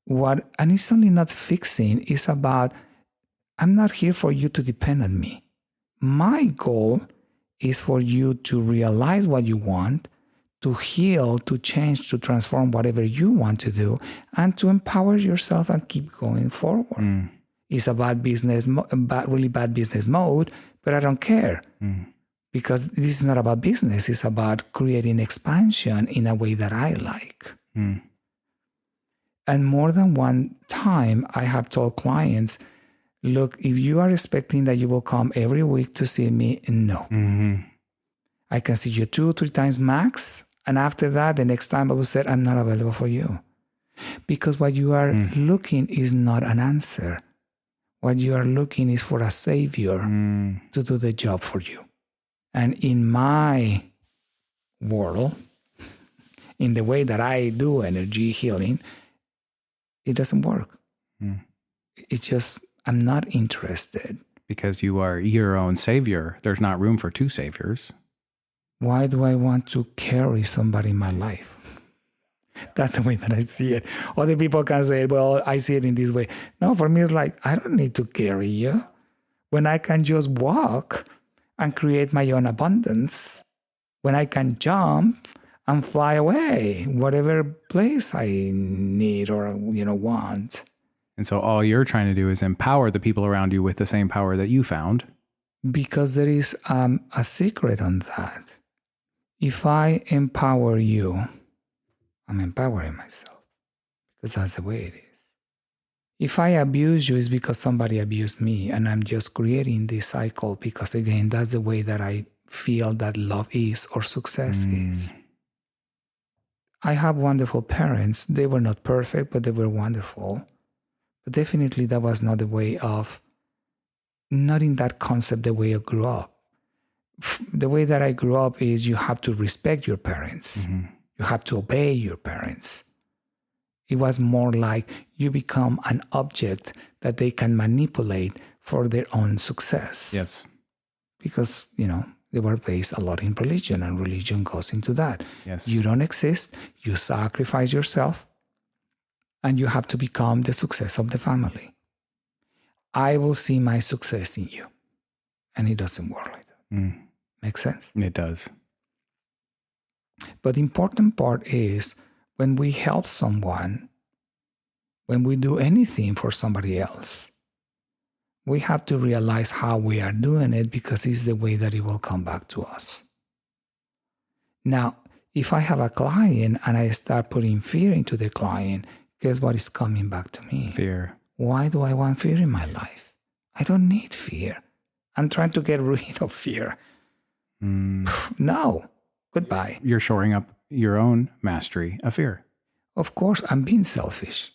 And it's only not fixing, it's about, I'm not here for you to depend on me. My goal is for you to realize what you want, to heal, to change, to transform whatever you want to do, and to empower yourself and keep going forward. It's a bad business, really bad business mode, but I don't care. Because this is not about business. It's about creating expansion in a way that I like. And more than one time, I have told clients, look, if you are expecting that you will come every week to see me, no. I can see you 2-3 times max. And after that, the next time I will say, I'm not available for you. Because what you are looking is not an answer. What you are looking is for a savior to do the job for you. And in my world, in the way that I do energy healing, it doesn't work. It's just, I'm not interested. Because you are your own savior. There's not room for two saviors. Why do I want to carry somebody in my life? That's the way that I see it. Other people can say, well, I see it in this way. No, for me, it's like, I don't need to carry you. When I can just walk and create my own abundance, when I can jump and fly away, whatever place I need or, want. And so all you're trying to do is empower the people around you with the same power that you found. Because there is a secret on that. If I empower you, I'm empowering myself. Because that's the way it is. If I abuse you, it's because somebody abused me, and I'm just creating this cycle because, again, that's the way that I feel that love is or success is. I have wonderful parents. They were not perfect, but they were wonderful. But definitely that was not the way of, not in that concept, the way I grew up. The way that I grew up is you have to respect your parents. You have to obey your parents. It was more like you become an object that they can manipulate for their own success. Yes. Because, they were based a lot in religion, and religion goes into that. Yes. You don't exist, you sacrifice yourself, and you have to become the success of the family. I will see my success in you. And it doesn't work like that. Make sense? It does. But the important part is when we help someone, when we do anything for somebody else, we have to realize how we are doing it, because it's the way that it will come back to us. Now, if I have a client and I start putting fear into the client, guess what is coming back to me? Fear. Why do I want fear in my life? I don't need fear. I'm trying to get rid of fear. No. Goodbye. You're shoring up your own mastery of fear. Of course, I'm being selfish.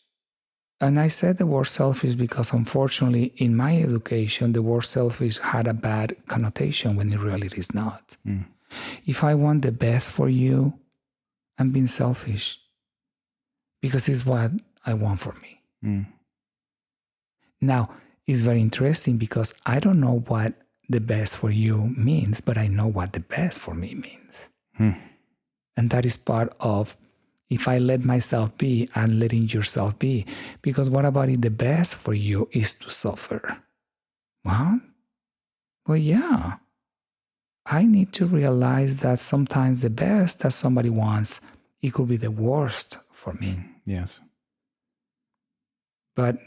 And I said the word selfish because, unfortunately, in my education, the word selfish had a bad connotation when it really is not. If I want the best for you, I'm being selfish because it's what I want for me. Now, it's very interesting because I don't know what the best for you means, but I know what the best for me means. And that is part of, if I let myself be and letting yourself be. Because what about if the best for you is to suffer? What? Well, yeah. I need to realize that sometimes the best that somebody wants, it could be the worst for me. Yes. But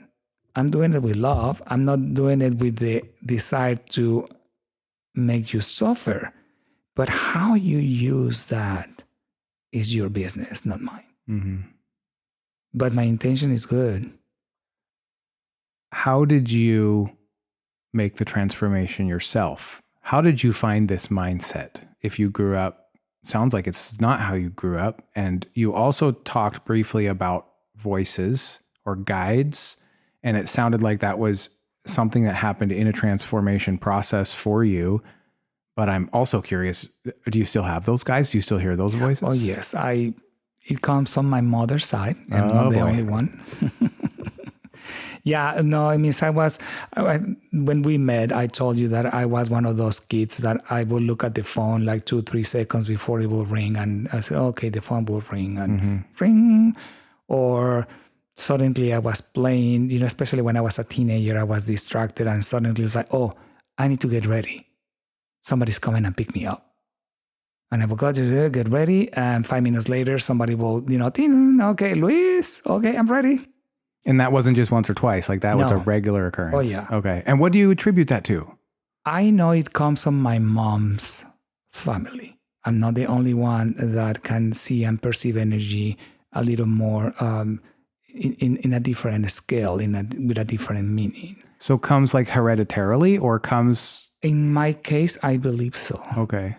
I'm doing it with love. I'm not doing it with the desire to make you suffer. But how you use that is your business, not mine. But my intention is good. How did you make the transformation yourself? How did you find this mindset? If you grew up, sounds like it's not how you grew up. And you also talked briefly about voices or guides. And it sounded like that was something that happened in a transformation process for you. But I'm also curious, do you still have those guys? Do you still hear those voices? Oh, yes. It comes on my mother's side. I'm not the only one. Yeah, no, I mean, when we met, I told you that I was one of those kids that I would look at the phone like 2-3 seconds before it will ring. And I said, okay, the phone will ring and ring. Or suddenly I was playing, especially when I was a teenager, I was distracted and suddenly it's like, oh, I need to get ready. Somebody's coming and pick me up. And I will go to get ready. And 5 minutes later, somebody will, ting, okay, Luis, okay, I'm ready. And that wasn't just once or twice. Like that was a No. regular occurrence. Oh, yeah. Okay. And what do you attribute that to? I know it comes from my mom's family. I'm not the only one that can see and perceive energy a little more in a different scale, with a different meaning. So comes like hereditarily or comes... In my case, I believe so. Okay.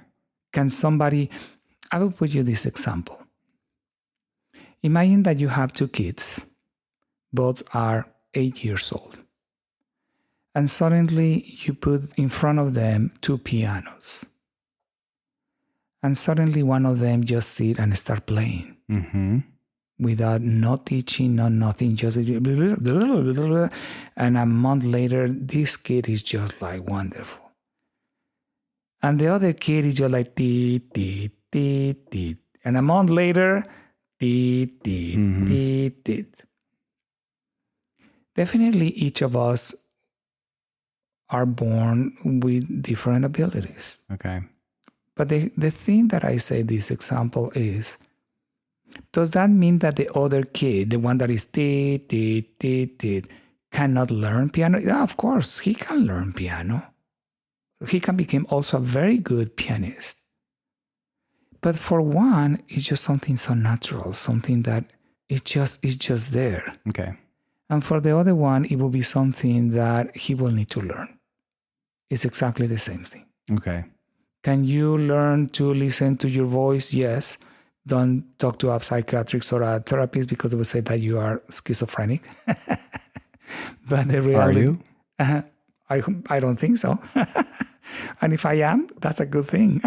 I will put you this example. Imagine that you have 2 kids. Both are 8 years old. And suddenly you put in front of them 2 pianos. And suddenly one of them just sit and start playing. Mm-hmm. Without no teaching, no nothing, just... And a month later, this kid is just like wonderful. And the other kid is just like tee, tee, tee, tee. And a month later, tee, tee, tee, tee. Definitely each of us are born with different abilities. Okay. But the thing that I say this example is, does that mean that the other kid, the one that is did, cannot learn piano? Yeah, of course, he can learn piano. He can become also a very good pianist. But for one, it's just something so natural, something that it's just there. Okay. And for the other one, it will be something that he will need to learn. It's exactly the same thing. Okay. Can you learn to listen to your voice? Yes. Don't talk to a psychiatrist or a therapist because they will say that you are schizophrenic. But the reality... Are you? I don't think so. And if I am, that's a good thing.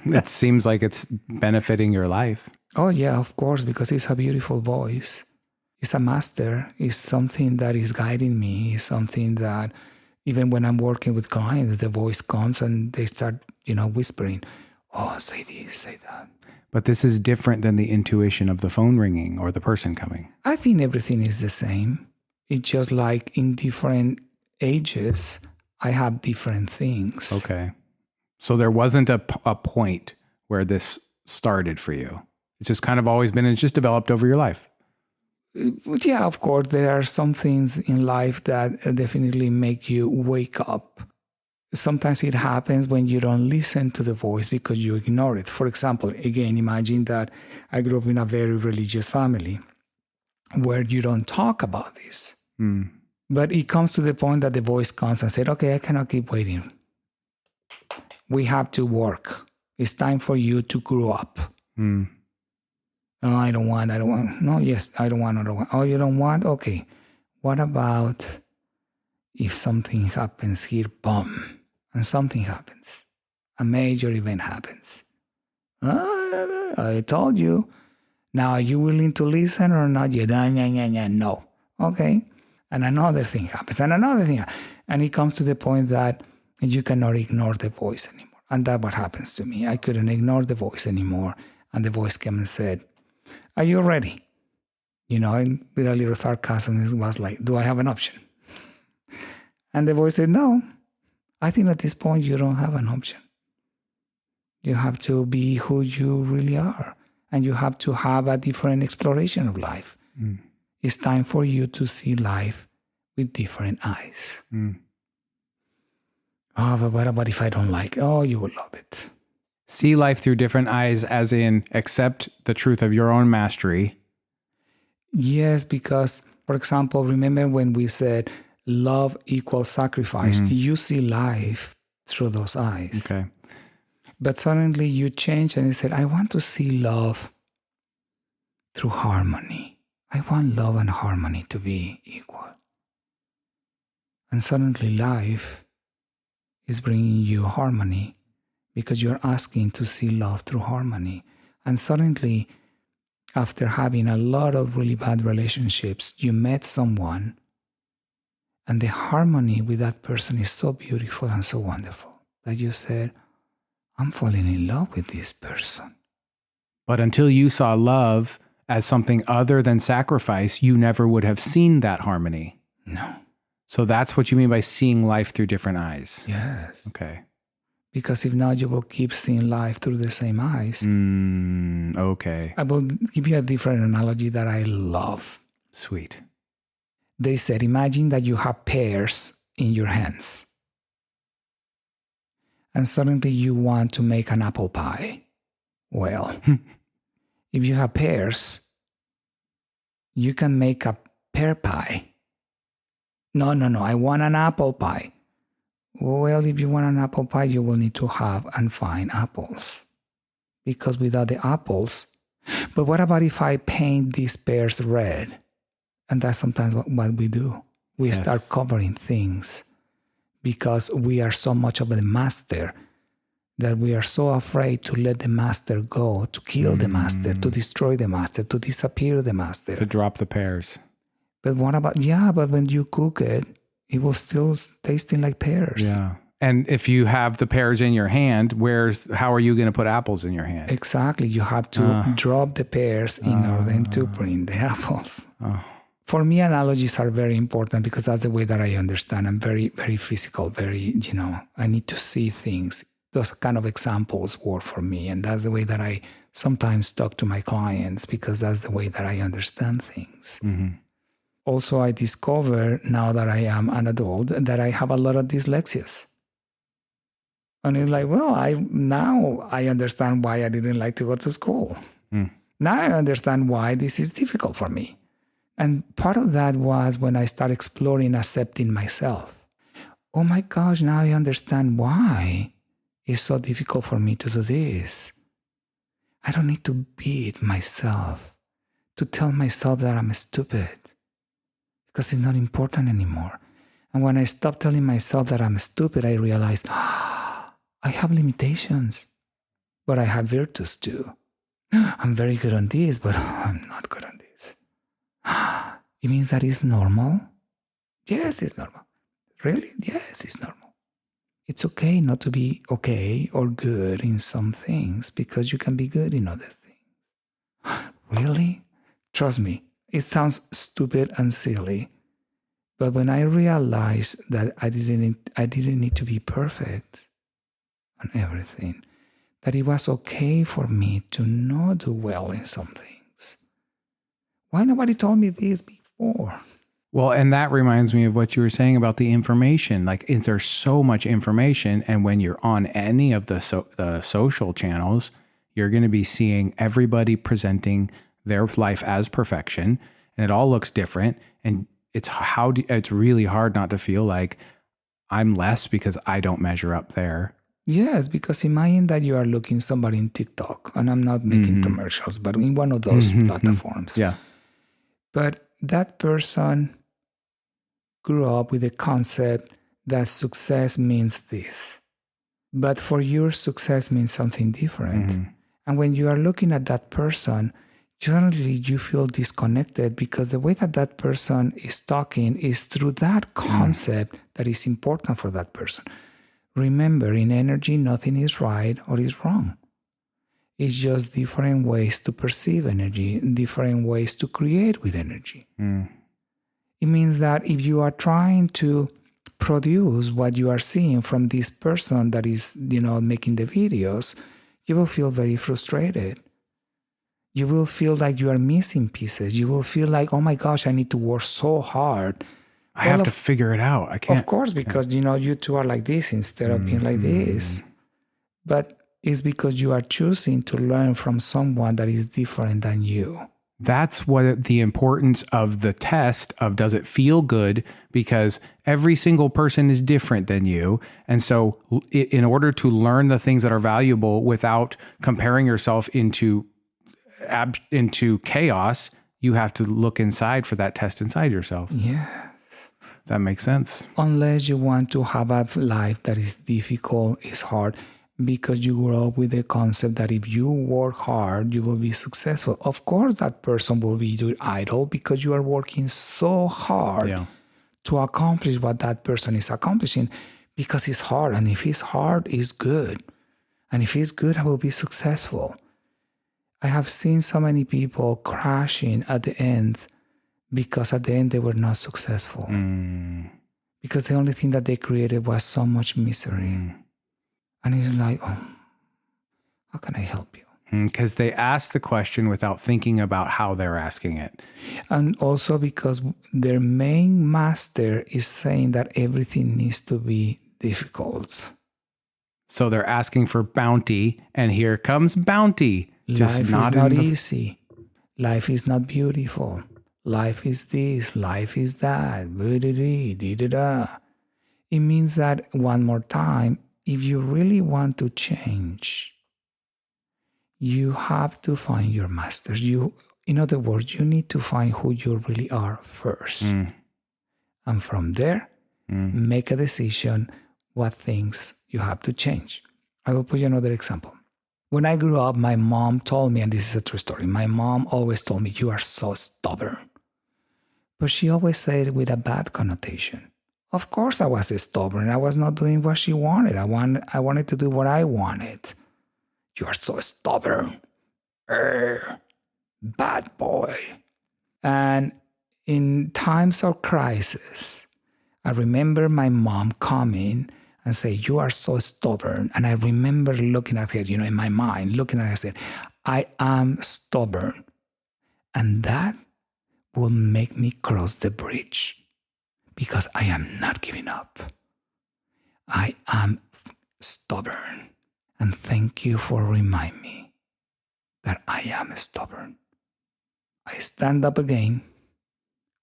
It seems like it's benefiting your life. Oh, yeah, of course, because it's a beautiful voice. It's a master. It's something that is guiding me. It's something that even when I'm working with clients, the voice comes and they start, whispering, oh, say this, say that. But this is different than the intuition of the phone ringing or the person coming. I think everything is the same. It's just like in different ages, I have different things. Okay. So there wasn't a point where this started for you. It's just kind of always been, it's just developed over your life. Yeah, of course, there are some things in life that definitely make you wake up. Sometimes it happens when you don't listen to the voice because you ignore it. For example, again, imagine that I grew up in a very religious family where you don't talk about this. But it comes to the point that the voice comes and said, okay, I cannot keep waiting. We have to work. It's time for you to grow up. No, I don't want. No, yes, I don't want. Oh, you don't want? Okay. What about if something happens here, boom, and something happens? A major event happens. I told you. Now, are you willing to listen or not yet? No. Okay. And another thing happens, and another thing. And it comes to the point that you cannot ignore the voice anymore. And that's what happens to me. I couldn't ignore the voice anymore. And the voice came and said, are you ready? And with a little sarcasm, it was like, do I have an option? And the voice said, no. I think at this point, you don't have an option. You have to be who you really are. And you have to have a different exploration of life. It's time for you to see life with different eyes. Oh, but what about if I don't like it? Oh, you will love it. See life through different eyes, as in accept the truth of your own mastery. Yes, because, for example, remember when we said love equals sacrifice? You see life through those eyes. Okay. But suddenly you change and you said, I want to see love through harmony. I want love and harmony to be equal. And suddenly life is bringing you harmony because you're asking to see love through harmony. And suddenly after having a lot of really bad relationships, you met someone and the harmony with that person is so beautiful and so wonderful that you said, I'm falling in love with this person. But until you saw love as something other than sacrifice, you never would have seen that harmony. No. So that's what you mean by seeing life through different eyes. Yes. Okay. Because if not, you will keep seeing life through the same eyes. Okay. I will give you a different analogy that I love. Sweet. They said, imagine that you have pears in your hands. And suddenly you want to make an apple pie. Well, if you have pears, you can make a pear pie. No, I want an apple pie. Well, if you want an apple pie, you will need to have and find apples. Because without the apples, but what about if I paint these pears red? And that's sometimes what we do. We start covering things because we are so much of the master that we are so afraid to let the master go, to kill the master, to destroy the master, to disappear the master. To drop the pears. But what about, but when you cook it, it will still tasting like pears. Yeah. And if you have the pears in your hand, how are you going to put apples in your hand? Exactly. You have to drop the pears in order to bring the apples. For me, analogies are very important because that's the way that I understand. I'm very, very physical, very, I need to see things. Those kind of examples work for me. And that's the way that I sometimes talk to my clients because that's the way that I understand things. Mm-hmm. Also, I discover now that I am an adult that I have a lot of dyslexias. And it's like, now I understand why I didn't like to go to school. Now I understand why this is difficult for me. And part of that was when I started exploring accepting myself. Oh my gosh, now I understand why it's so difficult for me to do this. I don't need to beat myself, to tell myself that I'm stupid, because it's not important anymore. And when I stopped telling myself that I'm stupid, I realized, I have limitations, but I have virtues too. I'm very good on this, but I'm not good on this. It means that it's normal? Yes, it's normal. Really? Yes, it's normal. It's okay not to be okay or good in some things because you can be good in other things. Really? Trust me, it sounds stupid and silly, but when I realized that I didn't need to be perfect on everything, that it was okay for me to not do well in some things. Why nobody told me this before? Well, and that reminds me of what you were saying about the information. Like, there's so much information, and when you're on any of the social channels, you're going to be seeing everybody presenting their life as perfection, and it all looks different. And it's really hard not to feel like I'm less because I don't measure up there. Yes, because imagine that you are looking somebody in TikTok, and I'm not making commercials, but in one of those platforms. Yeah. But that person grew up with the concept that success means this. But for your success means something different. And when you are looking at that person, generally you feel disconnected because the way that that person is talking is through that concept that is important for that person. Remember, in energy, nothing is right or is wrong. It's just different ways to perceive energy, different ways to create with energy. It means that if you are trying to produce what you are seeing from this person that is, making the videos, you will feel very frustrated. You will feel like you are missing pieces. You will feel like, oh my gosh, I need to work so hard. I have to figure it out. I can't. Of course, because, you two are like this instead of being like this. But it's because you are choosing to learn from someone that is different than you. That's what the importance of the test of does it feel good, because every single person is different than you. And so in order to learn the things that are valuable without comparing yourself into chaos, you have to look inside for that test inside yourself. Yes. That makes sense. Unless you want to have a life that is difficult, is hard. because you grow up with the concept that if you work hard, you will be successful. Of course, that person will be your idol because you are working so hard Yeah. to accomplish what that person is accomplishing because it's hard. And if it's hard, it's good. And if it's good, I will be successful. I have seen so many people crashing at the end because at the end they were not successful. Because the only thing that they created was so much misery. And it's like, oh, how can I help you? Because they ask the question without thinking about how they're asking it. And also because their main master is saying that everything needs to be difficult. So they're asking for bounty, and here comes bounty. Just Life not is not in the... easy. Life is not beautiful. Life is this. Life is that. It means that, one more time, if you really want to change, you have to find your masters. In other words, you need to find who you really are first. And from there, make a decision what things you have to change. I will put you another example. When I grew up, my mom told me, and this is a true story, my mom always told me, you are so stubborn. But she always said it with a bad connotation. Of course I was stubborn. I was not doing what she wanted. I wanted to do what I wanted. You are so stubborn. Bad boy. And in times of crisis, I remember my mom coming and say, you are so stubborn. And I remember looking at her, in my mind, looking at her and saying, I am stubborn. And that will make me cross the bridge because I am not giving up. I am stubborn. And thank you for reminding me that I am stubborn. I stand up again,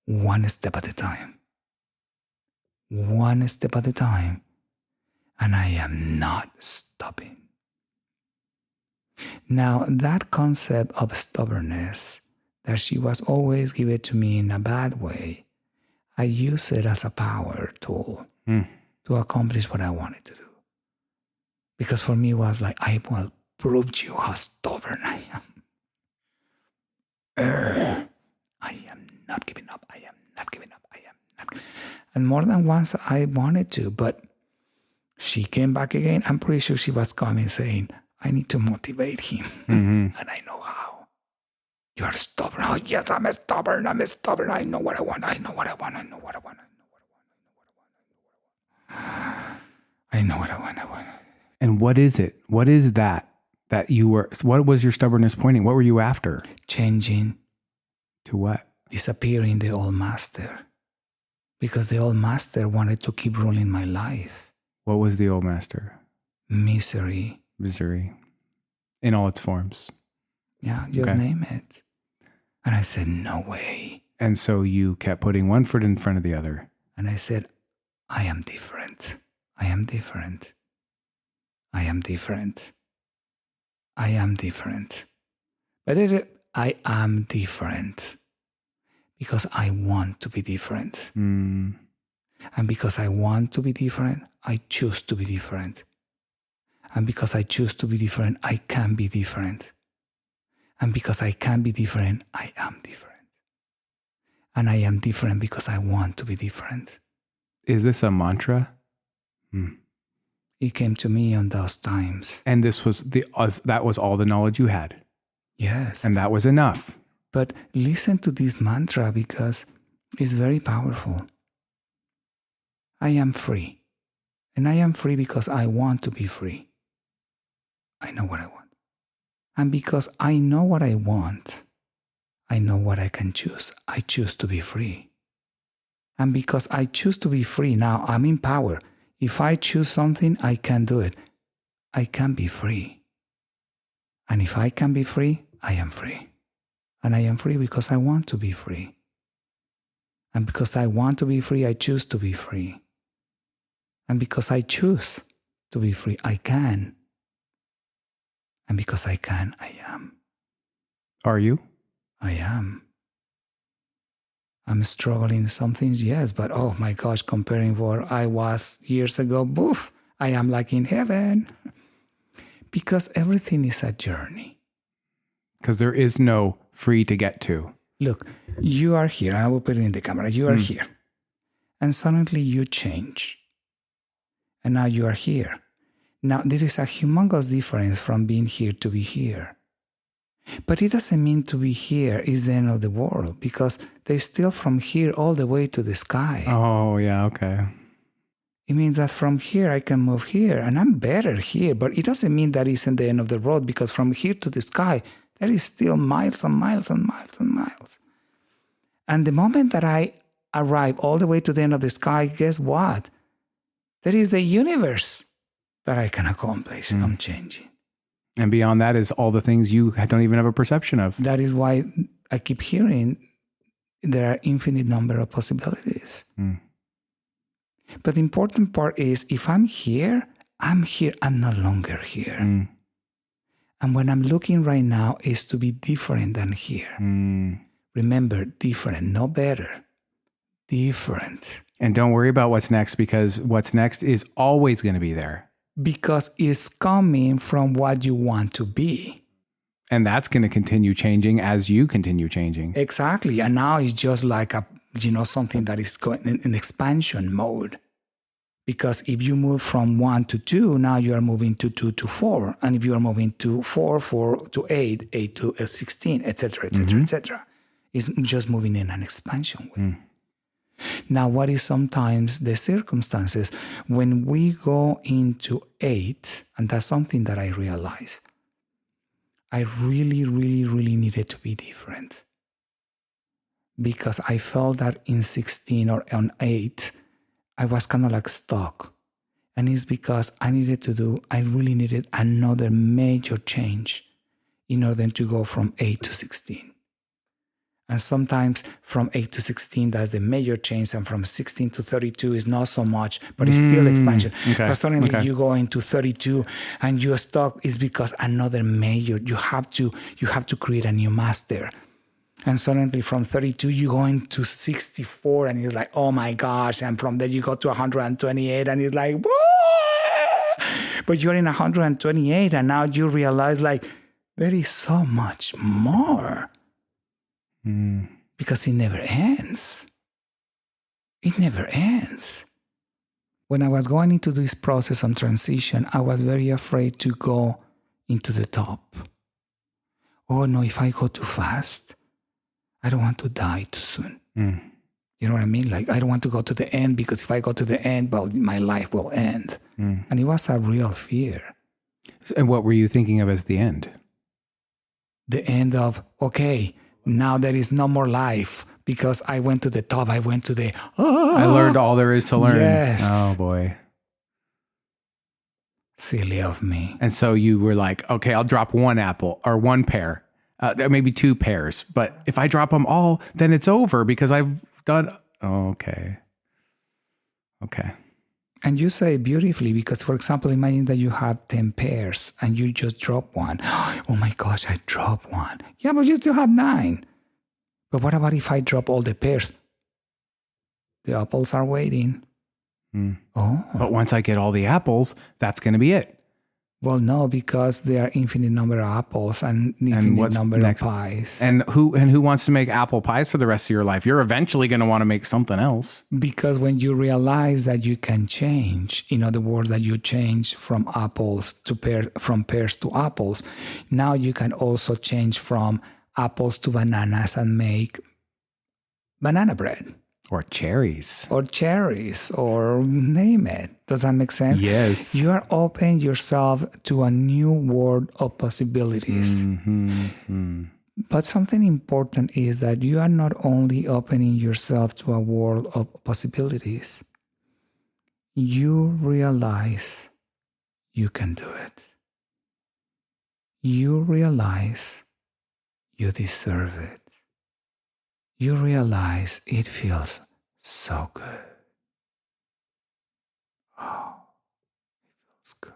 one step at a time. One step at a time. And I am not stopping. Now, that concept of stubbornness that she was always given to me in a bad way, I use it as a power tool to accomplish what I wanted to do. Because for me, it was like, I will prove to you how stubborn I am. I am not giving up. I am not giving up. I am not. And more than once, I wanted to, but she came back again. I'm pretty sure she was coming saying, I need to motivate him. And I know how. You are stubborn. Oh, yes, I'm stubborn. I'm stubborn. I know what I want. I know what I want. I know what I want. I know what I want. I want. And what is it? What is that you were, what was your stubbornness pointing? What were you after? Changing. To what? Disappearing the old master. Because the old master wanted to keep ruling my life. What was the old master? Misery. Misery. In all its forms. Yeah, just name it. And I said, no way. And so you kept putting one foot in front of the other. And I said, I am different. I am different. I am different. I am different. But I am different because I want to be different. And because I want to be different, I choose to be different. And because I choose to be different, I can be different. And because I can be different, I am different. And I am different because I want to be different. Is this a mantra? It came to me on those times. And this was that was all the knowledge you had? Yes. And that was enough? But listen to this mantra because it's very powerful. I am free. And I am free because I want to be free. I know what I want. And because I know what I want, I know what I can choose. I choose to be free. And because I choose to be free, now I'm in power. If I choose something, I can do it. I can be free. And if I can be free, I am free. And I am free because I want to be free. And because I want to be free, I choose to be free. And because I choose to be free, I can. And because I can, I am. Are you? I am. I'm struggling some things, yes, but oh my gosh, comparing where I was years ago, boof, I am like in heaven. Because everything is a journey. Because there is no free to get to. Look, you are here. I will put it in the camera. You are here. And suddenly you change. And now you are here. Now, there is a humongous difference from being here to be here. But it doesn't mean to be here is the end of the world, because there's still from here all the way to the sky. Oh, yeah, okay. It means that from here I can move here, and I'm better here. But it doesn't mean that isn't the end of the road, because from here to the sky, there is still miles and miles and miles and miles. And the moment that I arrive all the way to the end of the sky, guess what? There is the universe that I can accomplish. I'm changing. And beyond that is all the things you don't even have a perception of. That is why I keep hearing there are infinite number of possibilities. But the important part is, if I'm here, I'm no longer here. And when I'm looking right now is to be different than here. Remember, different, not better. Different. And don't worry about what's next, because what's next is always going to be there. Because it's coming from what you want to be. And that's going to continue changing as you continue changing. Exactly. And now it's just like something that is going in expansion mode. Because if you move from 1 to 2, now you are moving to 2 to 4. And if you are moving to 4 to 8, 8 to 16, etc., etc., etc., it's just moving in an expansion way. Now, what is sometimes the circumstances when we go into 8, and that's something that I realized, I really, really, really needed to be different. Because I felt that in 16 or on 8, I was kind of like stuck. And it's because I really needed another major change in order to go from 8 to 16. And sometimes from 8 to 16, that's the major change. And from 16 to 32 is not so much, but it's still expansion. Okay. But suddenly you go into 32 and you're stuck is because another major, you have to create a new master. And suddenly from 32, you go into 64 and it's like, oh my gosh. And from there you go to 128 and it's like, whoa! But you're in 128 and now you realize like, there is so much more. Because it never ends. It never ends. When I was going into this process of transition, I was very afraid to go into the top. Oh no, if I go too fast, I don't want to die too soon. You know what I mean? Like, I don't want to go to the end, because if I go to the end, well, my life will end. And it was a real fear. And what were you thinking of as the end? The end of, okay, now there is no more life because I went to the top. I went to the... I learned all there is to learn. Yes. Oh, boy. Silly of me. And so you were like, okay, I'll drop one apple or one pear, maybe 2 pears. But if I drop them all, then it's over because I've done... Oh, okay. Okay. And you say beautifully because, for example, imagine that you have 10 pears and you just drop one. Oh my gosh, I dropped one. Yeah, but you still have 9. But what about if I drop all the pears? The apples are waiting. Oh. But once I get all the apples, that's going to be it. Well, no, because there are infinite number of apples and infinite number of pies. And who wants to make apple pies for the rest of your life? You're eventually going to want to make something else. Because when you realize that you can change, in other words, that you change from apples to from pears to apples, now you can also change from apples to bananas and make banana bread. Or cherries. Or cherries, or name it. Does that make sense? Yes. You are opening yourself to a new world of possibilities. But something important is that you are not only opening yourself to a world of possibilities, you realize you can do it. You realize you deserve it. You realize it feels so good. Oh, it feels good.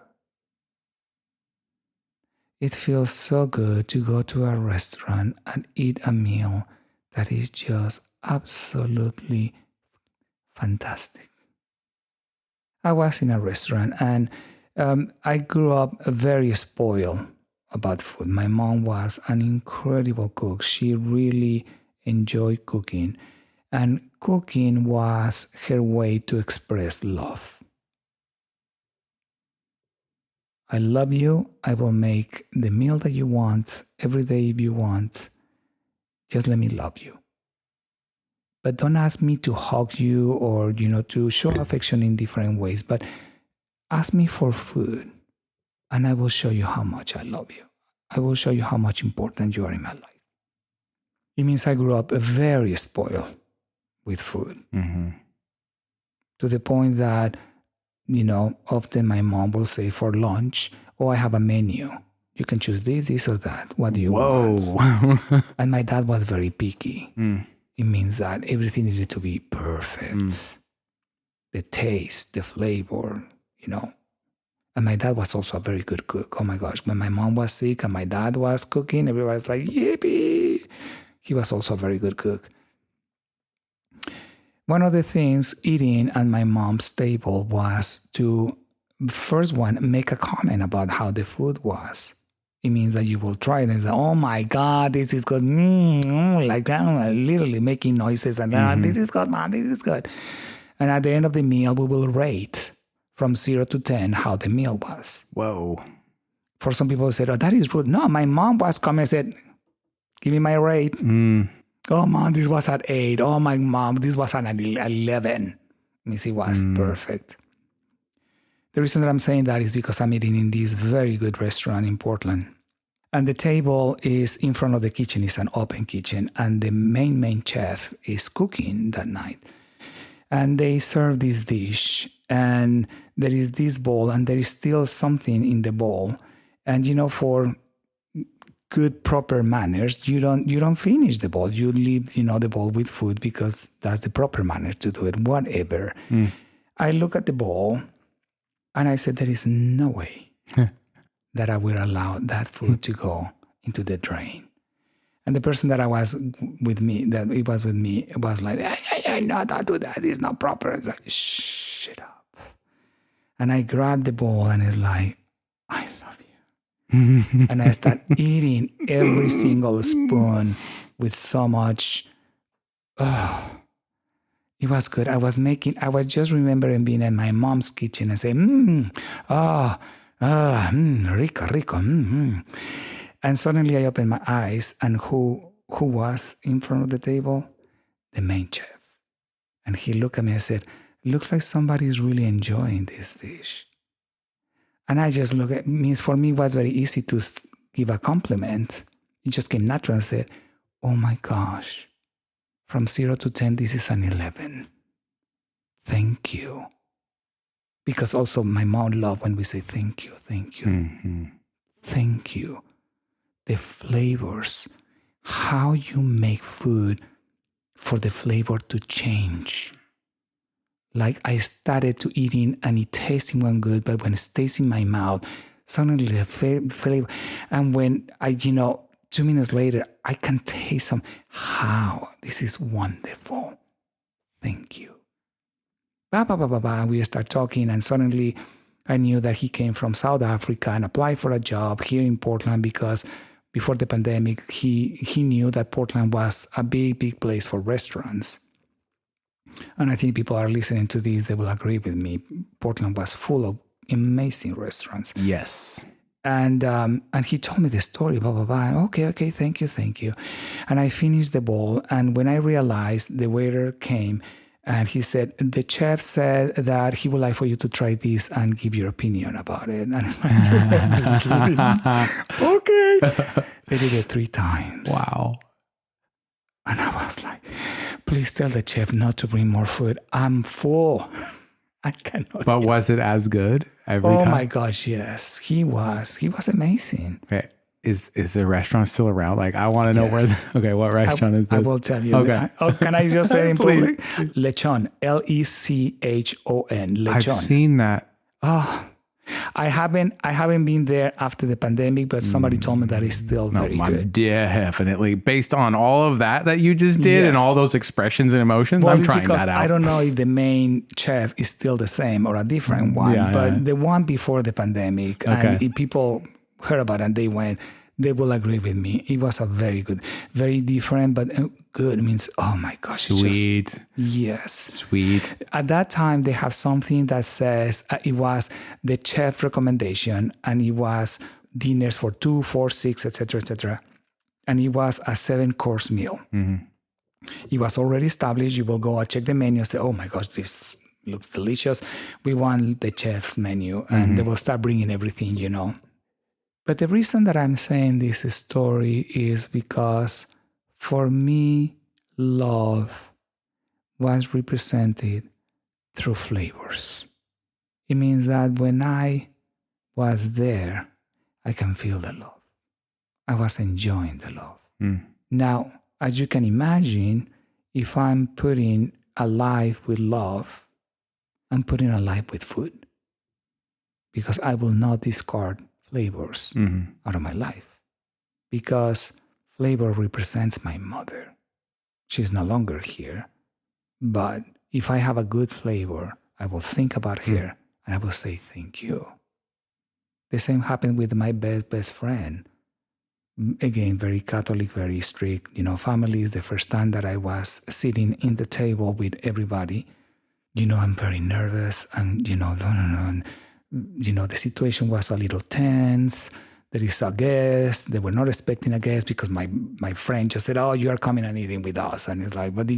It feels so good to go to a restaurant and eat a meal that is just absolutely fantastic. I was in a restaurant and I grew up very spoiled about food. My mom was an incredible cook. She really enjoyed cooking, and cooking was her way to express love. I love you. I will make the meal that you want every day if you want. Just let me love you. But don't ask me to hug you or, to show affection in different ways. But ask me for food, and I will show you how much I love you. I will show you how much important you are in my life. It means I grew up very spoiled with food. Mm-hmm. To the point that, often my mom will say for lunch, oh, I have a menu. You can choose this or that. What do you want? Whoa. And my dad was very picky. Mm. It means that everything needed to be perfect. The taste, the flavor, And my dad was also a very good cook. Oh my gosh, when my mom was sick and my dad was cooking, everybody's like, yippee. He was also a very good cook. One of the things eating at my mom's table was to, first one, make a comment about how the food was. It means that you will try it and say, oh my God, this is good. Like that, literally making noises and this is good, Mom, this is good. And at the end of the meal, we will rate from 0 to 10 how the meal was. Whoa. For some people who said, oh, that is rude. No, my mom was coming and said, give me my rate. Oh, Mom, this was at 8. Oh, my mom, this was at 11. Means it was perfect. The reason that I'm saying that is because I'm eating in this very good restaurant in Portland. And the table is in front of the kitchen. It's an open kitchen. And the main chef is cooking that night. And they serve this dish. And there is this bowl. And there is still something in the bowl. And, for good, proper manners, you don't finish the bowl. You leave, the bowl with food because that's the proper manner to do it, whatever. I look at the bowl. And I said, there is no way that I will allow that food to go into the drain. And the person that was with me, was like, no, don't do that. It's not proper. It's like, shut up. And I grabbed the bowl and it's like, I love you. And I start eating every single spoon with so much, it was good. I was just remembering being in my mom's kitchen and saying, rico. And suddenly I opened my eyes, and who was in front of the table? The main chef. And he looked at me and said, looks like somebody's really enjoying this dish. And I just looked at me. For me, it was very easy to give a compliment. It just came natural and said, oh my gosh. From 0 to 10, this is an 11. Thank you. Because also my mom loved when we say thank you. Thank you. The flavors, how you make food for the flavor to change. Like I started to eating and it tasting one good, but when it stays in my mouth, suddenly the flavor, and when I, 2 minutes later, I can taste some, how this is wonderful. Thank you. We start talking, and suddenly I knew that he came from South Africa and applied for a job here in Portland because before the pandemic, he knew that Portland was a big place for restaurants. And I think people are listening to this, they will agree with me. Portland was full of amazing restaurants. Yes. And he told me the story, Okay, thank you. And I finished the bowl. And when I realized, the waiter came and he said, the chef said that he would like for you to try this and give your opinion about it. And I'm like, okay. They did it 3 times. Wow. And I was like, please tell the chef not to bring more food. I'm full. I cannot. But was it as good every time? Oh my gosh, yes. He was amazing. Okay. Is the restaurant still around? Like, I want to know where. Okay, what restaurant is this? I will tell you. Okay. Can I just say in public? Lechon. Lechon. I've seen that. Oh, I haven't been there after the pandemic, but somebody told me that it's still very good. Definitely. Based on all of that you just did and all those expressions and emotions, Well, I'm trying that out. I don't know if the main chef is still the same or a different one, but the one before the pandemic, and if people heard about it and they will agree with me. It was a very good, very different, but good means, oh my gosh. Sweet. Yes. Sweet. At that time, they have something that says it was the chef recommendation, and it was dinners for 2, 4, 6, etc., etc. And it was a 7-course meal. Mm-hmm. It was already established. You will go and check the menu and say, oh my gosh, this looks delicious. We want the chef's menu. And they will start bringing everything, But the reason that I'm saying this story is because for me, love was represented through flavors. It means that when I was there, I can feel the love. I was enjoying the love. Now, as you can imagine, if I'm putting a life with love, I'm putting a life with food, because I will not discard flavors out of my life, because flavor represents my mother. She's no longer here, but if I have a good flavor, I will think about her and I will say thank you. The same happened with my best friend. Again, very Catholic, very strict, families. The first time that I was sitting in the table with everybody, I'm very nervous and, and the situation was a little tense. There is a guest. They were not expecting a guest because my friend just said, oh, you are coming and eating with us. And it's like, but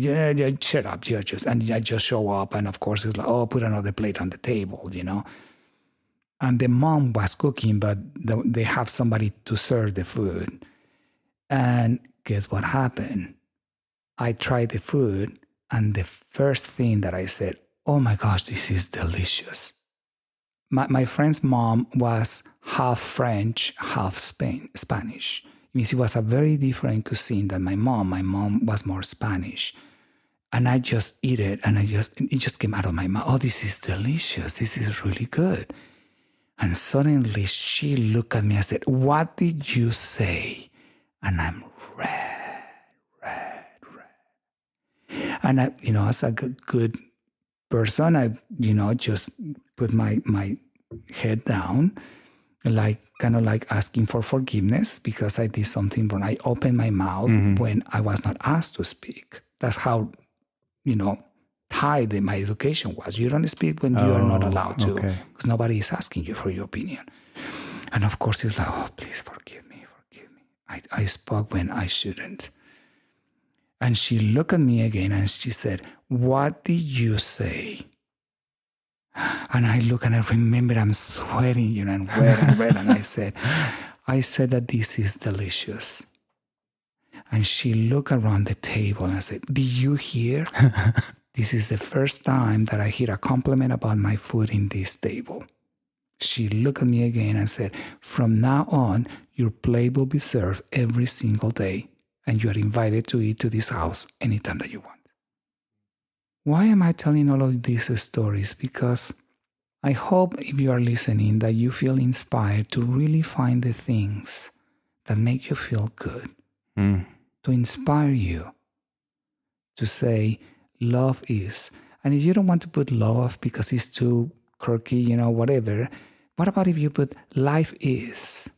shut up. And I just show up. And of course, it's like, oh, put another plate on the table, And the mom was cooking, but they have somebody to serve the food. And guess what happened? I tried the food. And the first thing that I said, oh my gosh, this is delicious. My friend's mom was half French, half Spanish. It means it was a very different cuisine than my mom. My mom was more Spanish. And I just eat it, and it just came out of my mouth. Oh, this is delicious. This is really good. And suddenly she looked at me and said, what did you say? And I'm red. And I, as a good person, I, just put my head down, kind of asking for forgiveness because I did something wrong. I opened my mouth when I was not asked to speak. That's how, tied my education was. You don't speak when you are not allowed to, because nobody is asking you for your opinion. And of course, it's like, oh, please forgive me. I spoke when I shouldn't. And she looked at me again and she said, what did you say? And I look and I remember I'm sweating, and red. And I said that this is delicious. And she looked around the table and I said, do you hear? This is the first time that I hear a compliment about my food in this table. She looked at me again and said, from now on, your plate will be served every single day. And you are invited to eat to this house anytime that you want. Why am I telling all of these stories? Because I hope if you are listening that you feel inspired to really find the things that make you feel good, to inspire you, to say love is. And if you don't want to put love because it's too quirky, whatever, what about if you put life is?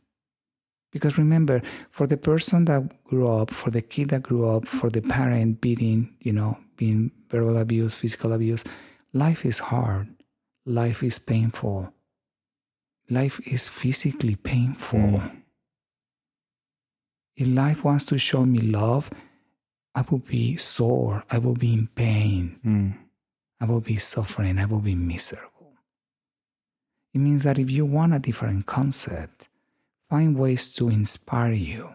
Because remember, for the person that grew up, for the kid that grew up, for the parent beating, being verbal abuse, physical abuse, life is hard. Life is painful. Life is physically painful. If life wants to show me love, I will be sore. I will be in pain. I will be suffering. I will be miserable. It means that if you want a different concept, find ways to inspire you.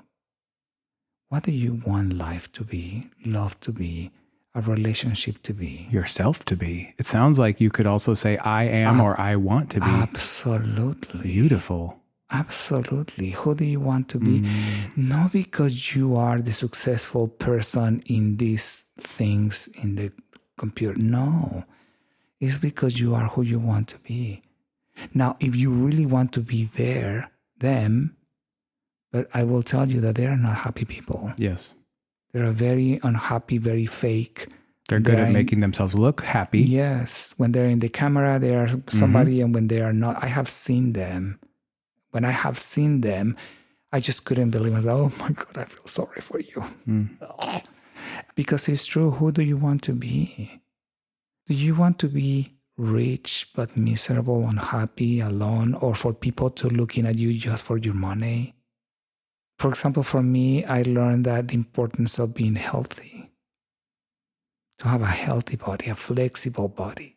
What do you want life to be, love to be, a relationship to be? Yourself to be. It sounds like you could also say I am or I want to be. Absolutely. Beautiful. Absolutely. Who do you want to be? Not because you are the successful person in these things in the computer. No. It's because you are who you want to be. Now, if you really want to be them, but I will tell you that they are not happy people. Yes. They're very unhappy, very fake. They're good at making themselves look happy. Yes. When they're in the camera, they are somebody, and when they are not, I have seen them. When I have seen them, I just couldn't believe it. Oh my God, I feel sorry for you. Because it's true. Who do you want to be? Do you want to be rich but miserable, unhappy, alone, or for people to looking at you just for your money? For example, for me, I learned that the importance of being healthy. To have a healthy body, a flexible body.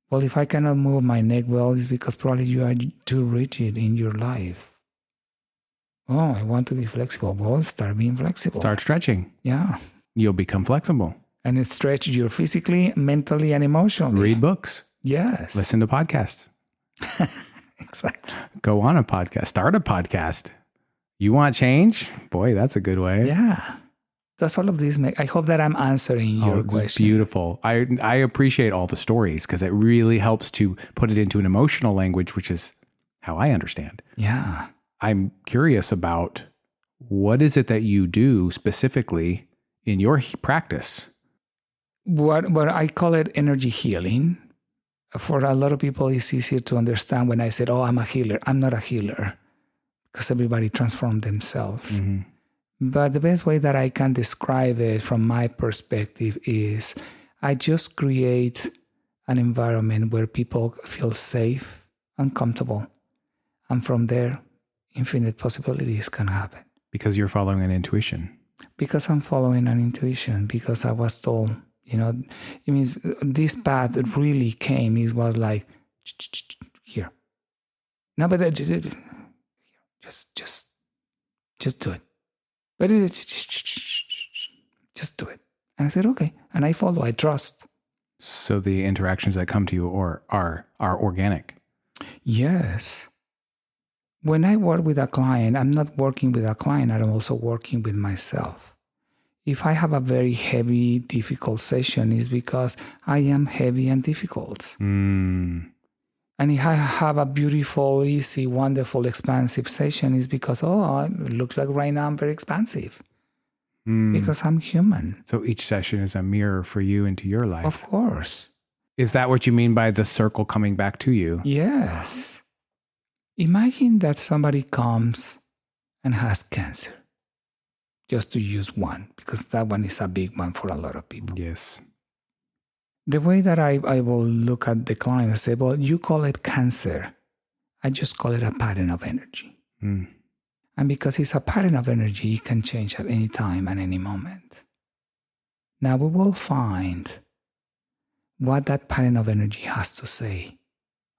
Well, if I cannot move my neck well, it's because probably you are too rigid in your life. Oh, I want to be flexible. Well, start being flexible. Start stretching. Yeah. You'll become flexible. And it stretches you physically, mentally, and emotionally. Read books. Yes. Listen to podcasts. Exactly. Go on a podcast. Start a podcast. You want change? Boy, that's a good way. Yeah. Does all of this make... I hope that I'm answering your question. Beautiful. I appreciate all the stories because it really helps to put it into an emotional language, which is how I understand. Yeah. I'm curious about what is it that you do specifically in your practice? What I call it energy healing. For a lot of people, it's easier to understand when I said, oh, I'm a healer. I'm not a healer because everybody transforms themselves. Mm-hmm. But the best way that I can describe it from my perspective is I just create an environment where people feel safe and comfortable. And from there, infinite possibilities can happen. Because you're following an intuition. Because I'm following an intuition. Because I was told, it means this path really came. It was like, here. No, but just do it. But just do it. And I said, okay. And I follow, I trust. So the interactions that come to you are organic. Yes. When I work with a client, I'm not working with a client, I'm also working with myself. If I have a very heavy, difficult session, it's because I am heavy and difficult. And if I have a beautiful, easy, wonderful, expansive session, it's because, it looks like right now I'm very expansive. Because I'm human. So each session is a mirror for you into your life. Of course. Is that what you mean by the circle coming back to you? Yes. Imagine that somebody comes and has cancer. Just to use one, because that one is a big one for a lot of people. Yes. The way that I will look at the client and say, well, you call it cancer. I just call it a pattern of energy. And because it's a pattern of energy, it can change at any time and any moment. Now we will find what that pattern of energy has to say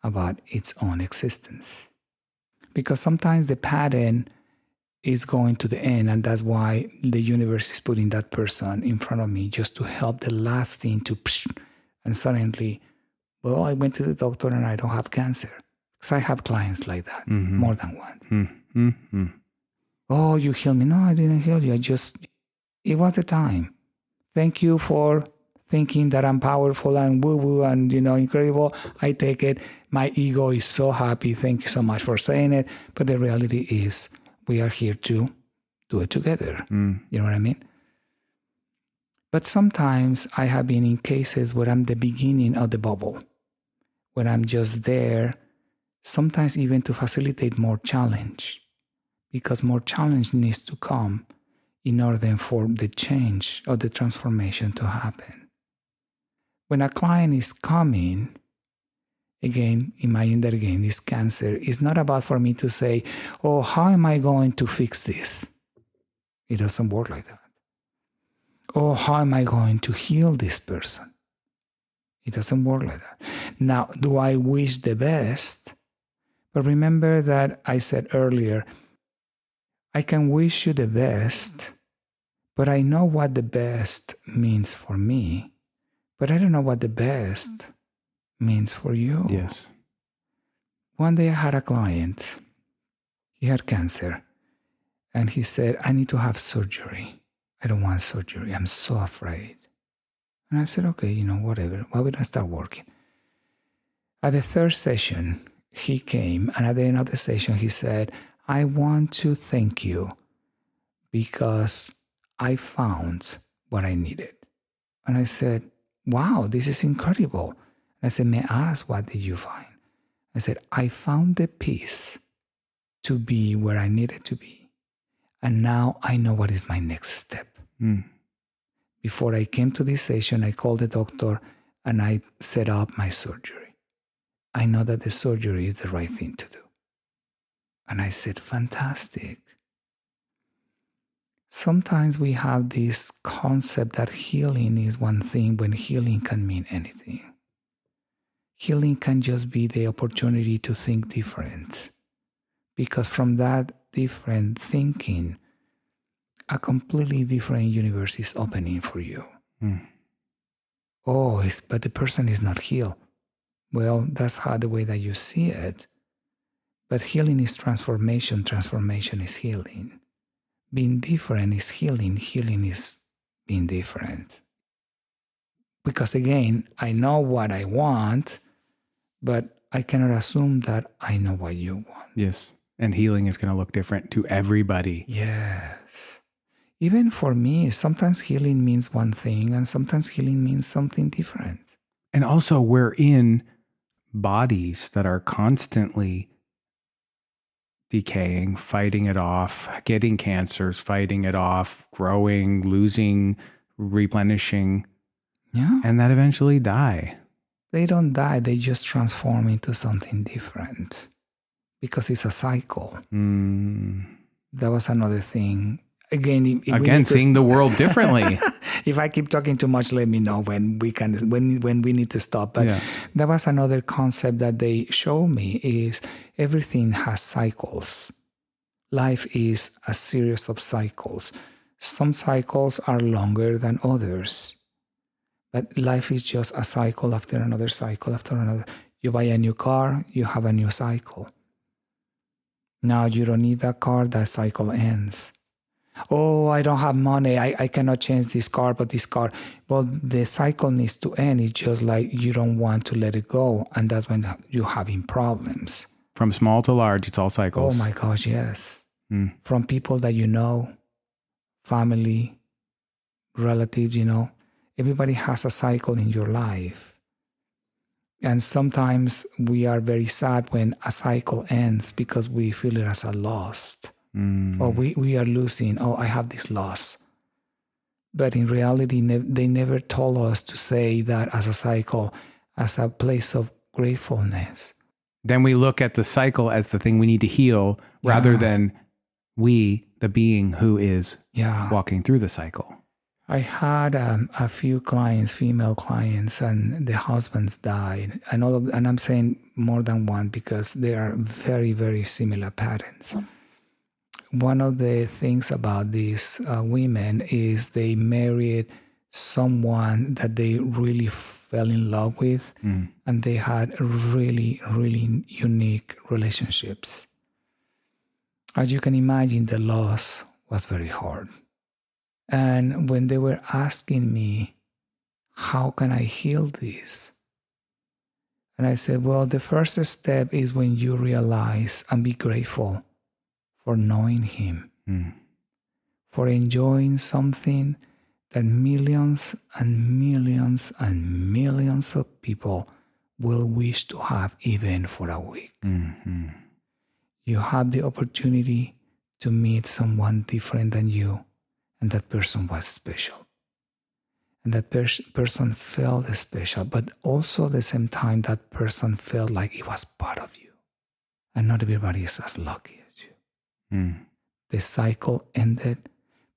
about its own existence. Because sometimes the pattern is going to the end, and that's why the universe is putting that person in front of me just to help the last thing to and suddenly, well, I went to the doctor and I don't have cancer. Because I have clients like that, more than one. Oh, you healed me. No, I didn't heal you. It was the time. Thank you for thinking that I'm powerful and woo-woo and, incredible. I take it. My ego is so happy. Thank you so much for saying it. But the reality is we are here to do it together. You know what I mean? But sometimes I have been in cases where I'm the beginning of the bubble, when I'm just there, sometimes even to facilitate more challenge, because more challenge needs to come in order for the change or the transformation to happen. When a client is coming, again, imagine that again, this cancer is not about for me to say, oh, how am I going to fix this? It doesn't work like that. Oh, how am I going to heal this person? It doesn't work like that. Now, do I wish the best? But remember that I said earlier, I can wish you the best, but I know what the best means for me, but I don't know what the best means for you. Yes. One day I had a client. He had cancer, and he said, I need to have surgery. I don't want surgery. I'm so afraid. And I said, okay, whatever. Why would I start working? At the third session, he came, and at the end of the session, he said, I want to thank you because I found what I needed. And I said, wow, this is incredible. I said, may I ask, what did you find? I said, I found the peace to be where I needed to be. And now I know what is my next step. Before I came to this session, I called the doctor and I set up my surgery. I know that the surgery is the right thing to do. And I said, fantastic. Sometimes we have this concept that healing is one thing when healing can mean anything. Healing can just be the opportunity to think different. Because from that different thinking, a completely different universe is opening for you. But the person is not healed. Well, that's how the way that you see it. But healing is transformation. Transformation is healing. Being different is healing. Healing is being different. Because again, I know what I want, but I cannot assume that I know what you want. Yes. And healing is going to look different to everybody. Yes. Even for me, sometimes healing means one thing and sometimes healing means something different. And also, we're in bodies that are constantly decaying, fighting it off, getting cancers, fighting it off, growing, losing, replenishing, and that eventually die. They don't die, they just transform into something different because it's a cycle. That was another thing. Again, seeing the world differently. If I keep talking too much, let me know when we need to stop. But that was another concept that they show me is everything has cycles. Life is a series of cycles. Some cycles are longer than others. But life is just a cycle after another cycle after another. You buy a new car, you have a new cycle. Now you don't need that car, that cycle ends. Oh, I don't have money. I cannot change this car, but this car. Well, the cycle needs to end. It's just like you don't want to let it go. And that's when you're having problems. From small to large, it's all cycles. Oh my gosh, yes. From people that you know, family, relatives, everybody has a cycle in your life. And sometimes we are very sad when a cycle ends because we feel it as a loss. Or we are losing, I have this loss. But in reality, they never told us to say that as a cycle, as a place of gratefulness. Then we look at the cycle as the thing we need to heal rather than we, the being who is walking through the cycle. I had a few clients, female clients, and the husbands died. And I'm saying more than one because they are very, very similar patterns. One of the things about these women is they married someone that they really fell in love with, and they had really, really unique relationships. As you can imagine, the loss was very hard. And when they were asking me, how can I heal this? And I said, well, the first step is when you realize and be grateful for knowing him, for enjoying something that millions and millions and millions of people will wish to have even for a week. You have the opportunity to meet someone different than you, and that person was special. And that person felt special, but also at the same time, that person felt like it was part of you. And not everybody is as lucky as you. The cycle ended,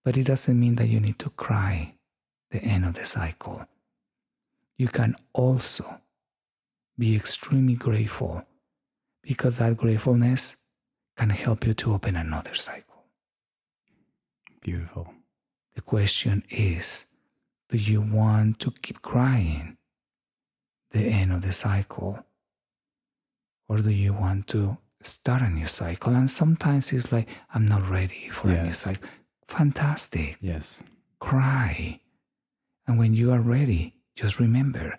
but it doesn't mean that you need to cry the end of the cycle. You can also be extremely grateful because that gratefulness can help you to open another cycle. Beautiful. The question is, do you want to keep crying the end of the cycle? Or do you want to start a new cycle? And sometimes it's like, I'm not ready for a new cycle. Fantastic. Yes. Cry. And when you are ready, just remember,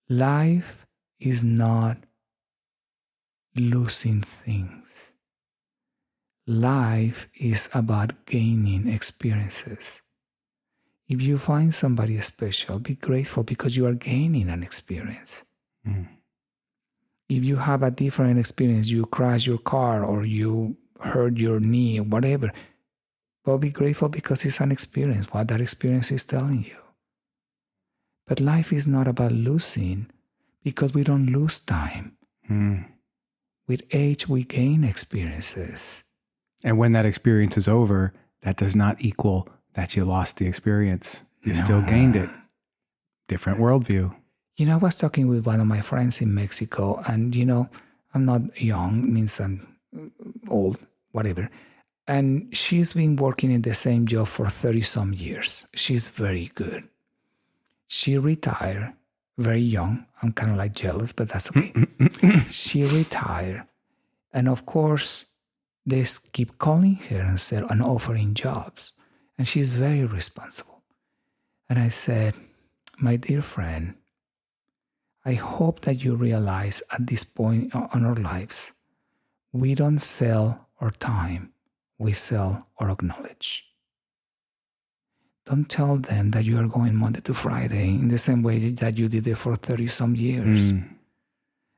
life is not losing things. Life is about gaining experiences. If you find somebody special, be grateful because you are gaining an experience. Mm. If you have a different experience, you crash your car or you hurt your knee or whatever, well, be grateful because it's an experience, what that experience is telling you. But life is not about losing because we don't lose time. Mm. With age, we gain experiences. And when that experience is over, that does not equal that you lost the experience. You still gained it. Different worldview. You know, I was talking with one of my friends in Mexico, and, you know, I'm not young, means I'm old, whatever. And she's been working in the same job for 30-some years. She's very good. She retired very young. I'm kind of like jealous, but that's okay. She retired. And of course, they keep calling her and offering jobs. And she's very responsible. And I said, my dear friend, I hope that you realize at this point in our lives, we don't sell our time, we sell or acknowledge. Don't tell them that you are going Monday to Friday in the same way that you did it for 30-some years.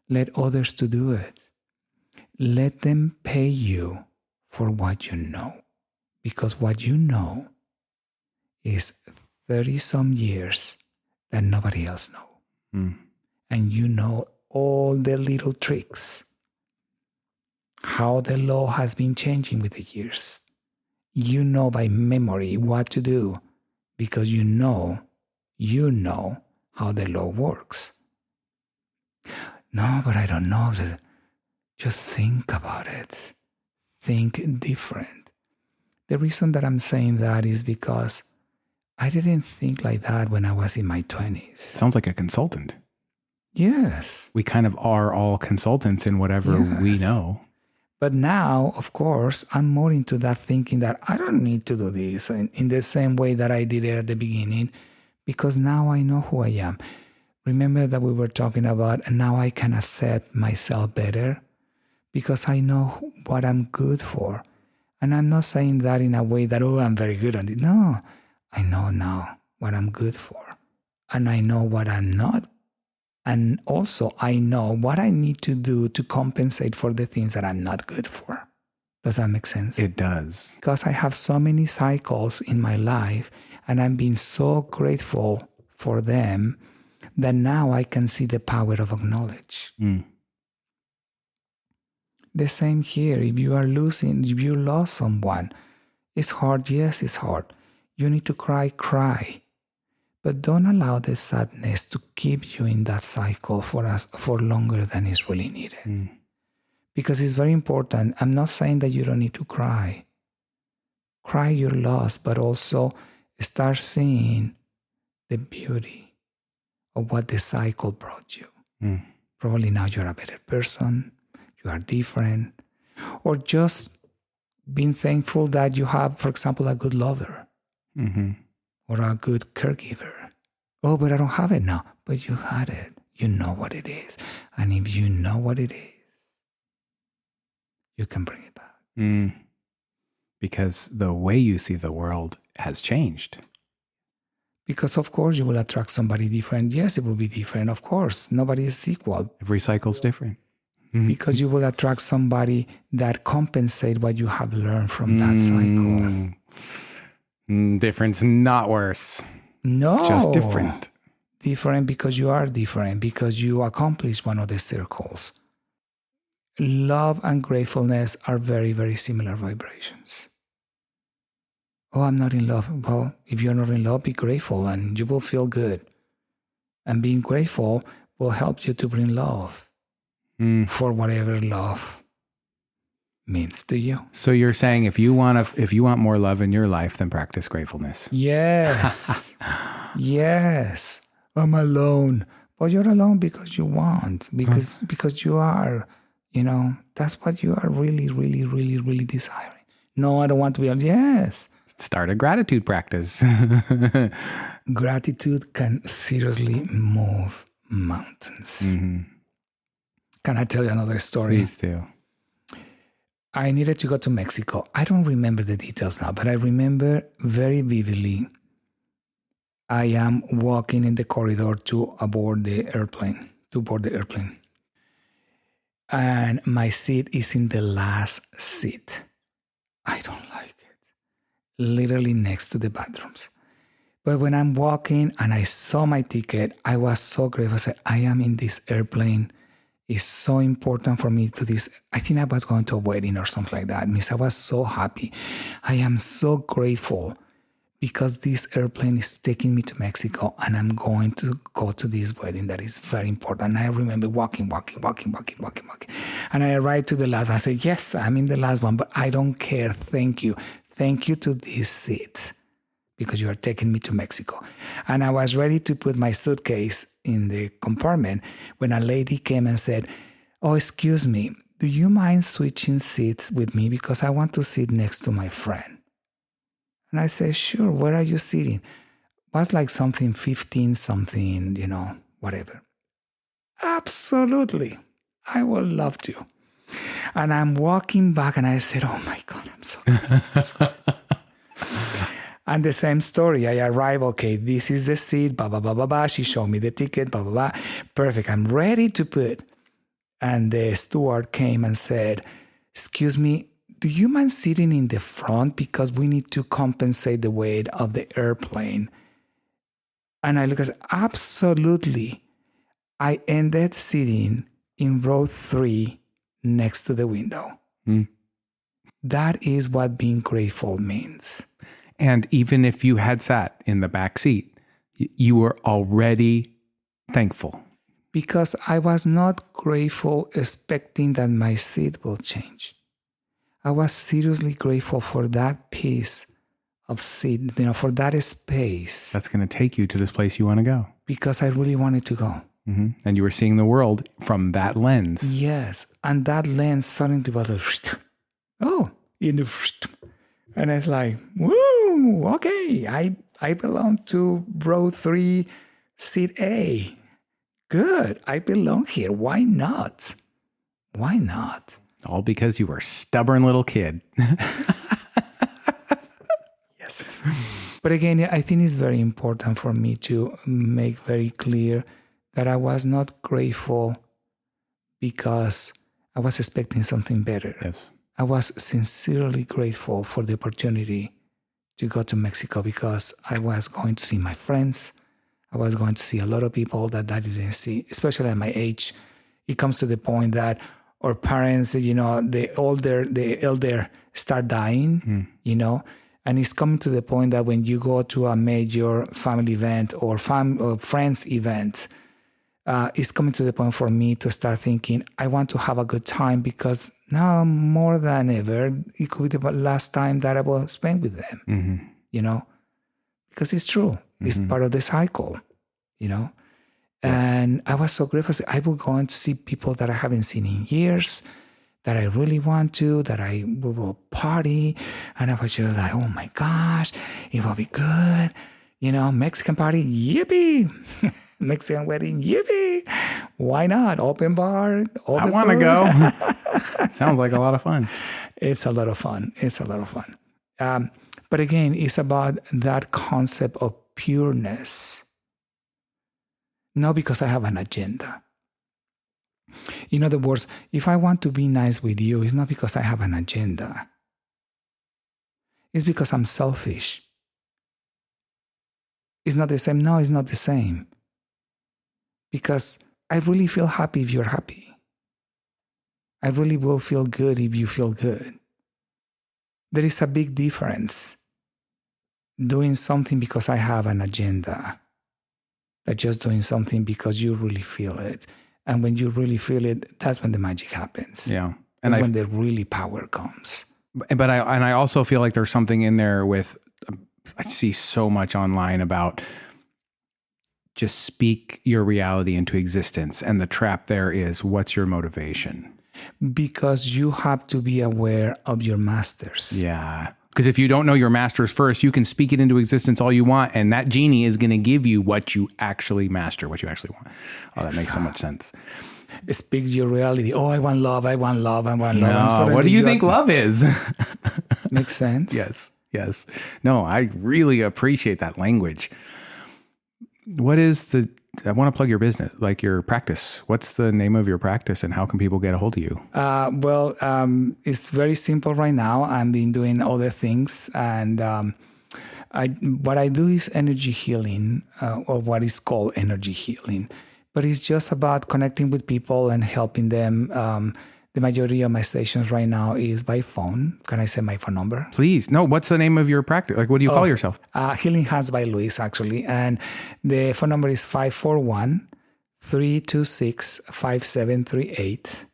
Let others to do it. Let them pay you for what you know. Because what you know is 30-some years that nobody else knows. And you know all the little tricks, how the law has been changing with the years. You know by memory what to do because you know how the law works. No, but I don't know. Just think about it. Think different. The reason that I'm saying that is because I didn't think like that when I was in my 20s. Sounds like a consultant. Yes. We kind of are all consultants in whatever we know. But now, of course, I'm more into that thinking that I don't need to do this in the same way that I did it at the beginning, because now I know who I am. Remember that we were talking about, and now I can accept myself better because I know what I'm good for. And I'm not saying that in a way that, oh, I'm very good at it. No, I know now what I'm good for. And I know what I'm not. And also, I know what I need to do to compensate for the things that I'm not good for. Does that make sense? It does. Because I have so many cycles in my life, and I'm being so grateful for them that now I can see the power of acknowledge. The same here. If you lost someone, it's hard. Yes, it's hard. You need to cry. But don't allow the sadness to keep you in that cycle for longer than is really needed. Because it's very important. I'm not saying that you don't need to cry. Cry your loss, but also start seeing the beauty of what the cycle brought you. Probably now you're a better person. You are different. Or just being thankful that you have, for example, a good lover. Or a good caregiver. Oh, but I don't have it now. But you had it. You know what it is. And if you know what it is, you can bring it back. Because the way you see the world has changed. Because, of course, you will attract somebody different. Yes, it will be different. Of course, nobody is equal. Every cycle's different. Because you will attract somebody that compensate what you have learned from that cycle. Difference, not worse. No. It's just different. Different because you are different, because you accomplish one of the circles. Love and gratefulness are very, very similar vibrations. Oh, I'm not in love. Well, if you're not in love, be grateful and you will feel good. And being grateful will help you to bring love for whatever love means to you. So you're saying if you want more love in your life, then practice gratefulness. Yes. Yes. I'm alone. But you're alone because you want, because you are, that's what you are really, really, really, really desiring. No, I don't want to be alone. Yes. Start a gratitude practice. Gratitude can seriously move mountains. Can I tell you another story? Please do. I needed to go to Mexico. I don't remember the details now, but I remember very vividly. I am walking in the corridor to board the airplane. And my seat is in the last seat. I don't like it. Literally next to the bathrooms. But when I'm walking and I saw my ticket, I was so grateful. I said, I am in this airplane. It's so important for me to this. I think I was going to a wedding or something like that. Miss, I was so happy. I am so grateful because this airplane is taking me to Mexico and I'm going to go to this wedding that is very important. And I remember walking. And I arrived to the last. I said, yes, I'm in the last one, but I don't care. Thank you. Thank you to this seat because you are taking me to Mexico. And I was ready to put my suitcase in the compartment when a lady came and said, oh, excuse me, do you mind switching seats with me because I want to sit next to my friend? And I said, sure, where are you sitting? Was like something 15 something, whatever. Absolutely. I would love to. And I'm walking back and I said, oh my God, I'm so And the same story. I arrive, okay, this is the seat, blah, blah, blah, blah, blah. She showed me the ticket, blah, blah, blah. Perfect. I'm ready to put. And the steward came and said, excuse me, do you mind sitting in the front because we need to compensate the weight of the airplane? And I look and said, absolutely. I ended sitting in row 3 next to the window. That is what being grateful means. And even if you had sat in the back seat, you were already thankful. Because I was not grateful expecting that my seat will change. I was seriously grateful for that piece of seat, for that space. That's going to take you to this place you want to go. Because I really wanted to go. Mm-hmm. And you were seeing the world from that lens. Yes. And that lens suddenly was like, oh, and it's like, woo, okay, I belong to row 3, seat A. Good, I belong here. Why not? Why not? All because you were a stubborn little kid. Yes. But again, I think it's very important for me to make very clear that I was not grateful because I was expecting something better. Yes. I was sincerely grateful for the opportunity to go to Mexico because I was going to see my friends. I was going to see a lot of people that I didn't see, especially at my age. It comes to the point that our parents, the elder start dying, and it's coming to the point that when you go to a major family event or friends event, it's coming to the point for me to start thinking, I want to have a good time because now more than ever, it could be the last time that I will spend with them, because it's true. It's part of the cycle, Yes. And I was so grateful. I will go and see people that I haven't seen in years, that I really want to, that we will party. And I was just like, oh my gosh, it will be good. Mexican party, yippee. Mexican wedding, yippee. Why not? Open bar. I want to go. Sounds like a lot of fun. It's a lot of fun. But again, it's about that concept of pureness. Not because I have an agenda. In other words, if I want to be nice with you, it's not because I have an agenda. It's because I'm selfish. It's not the same. No, it's not the same. Because I really feel happy if you're happy. I really will feel good if you feel good. There is a big difference doing something because I have an agenda, than just doing something because you really feel it. And when you really feel it, that's when the magic happens. Yeah. And when the really power comes. But I also feel like there's something in there with, I see so much online about just speak your reality into existence. And the trap there is, what's your motivation? Because you have to be aware of your masters. Yeah. Because if you don't know your masters first, you can speak it into existence all you want. And that genie is going to give you what you actually master, what you actually want. Oh, that makes so much sense. speak your reality. Oh, I want love. I want love. I want love. And No, suddenly what do you think love is? Makes sense. Yes. No, I really appreciate that language. I want to plug your business, like your practice. What's the name of your practice and how can people get a hold of you? It's very simple right now. I've been doing other things, and what I do is energy healing, or what is called energy healing. But it's just about connecting with people and helping them. The majority of my sessions right now is by phone. Can I say my phone number? Please. No, what's the name of your practice? Like, what do you call yourself? Healing Hands by Luis, actually. And the phone number is 541-326-5738.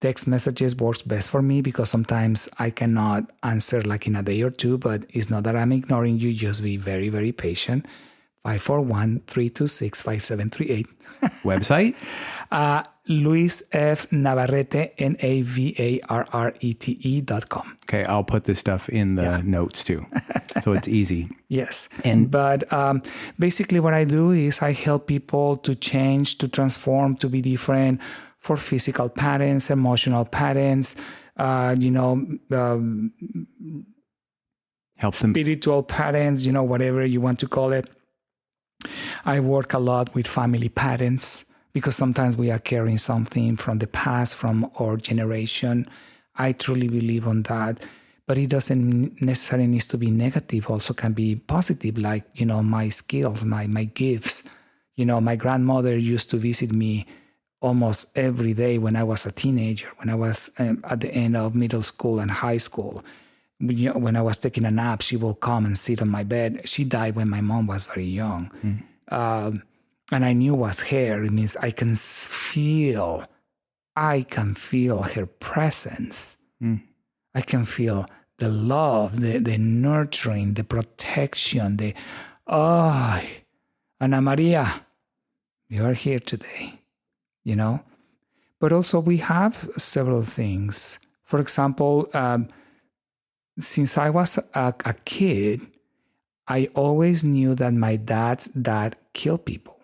Text messages works best for me because sometimes I cannot answer like in a day or two, but it's not that I'm ignoring you. Just be very, very patient. 541-326-5738. Website? Luis F. Navarrete, Navarrete.com. Okay, I'll put this stuff in the notes too. So it's easy. Yes. But basically what I do is I help people to change, to transform, to be different for physical patterns, emotional patterns, Help them. spiritual patterns, whatever you want to call it. I work a lot with family patterns because sometimes we are carrying something from the past, from our generation. I truly believe on that. But it doesn't necessarily need to be negative. Also can be positive, like, my skills, my gifts. My grandmother used to visit me almost every day when I was a teenager, when I was at the end of middle school and high school. When I was taking a nap, she will come and sit on my bed. She died when my mom was very young. And I knew it was her. It means I can feel her presence. I can feel the love, the nurturing, the protection, Ana Maria, you are here today, But also we have several things. For example, since I was a kid, I always knew that my dad's dad killed people.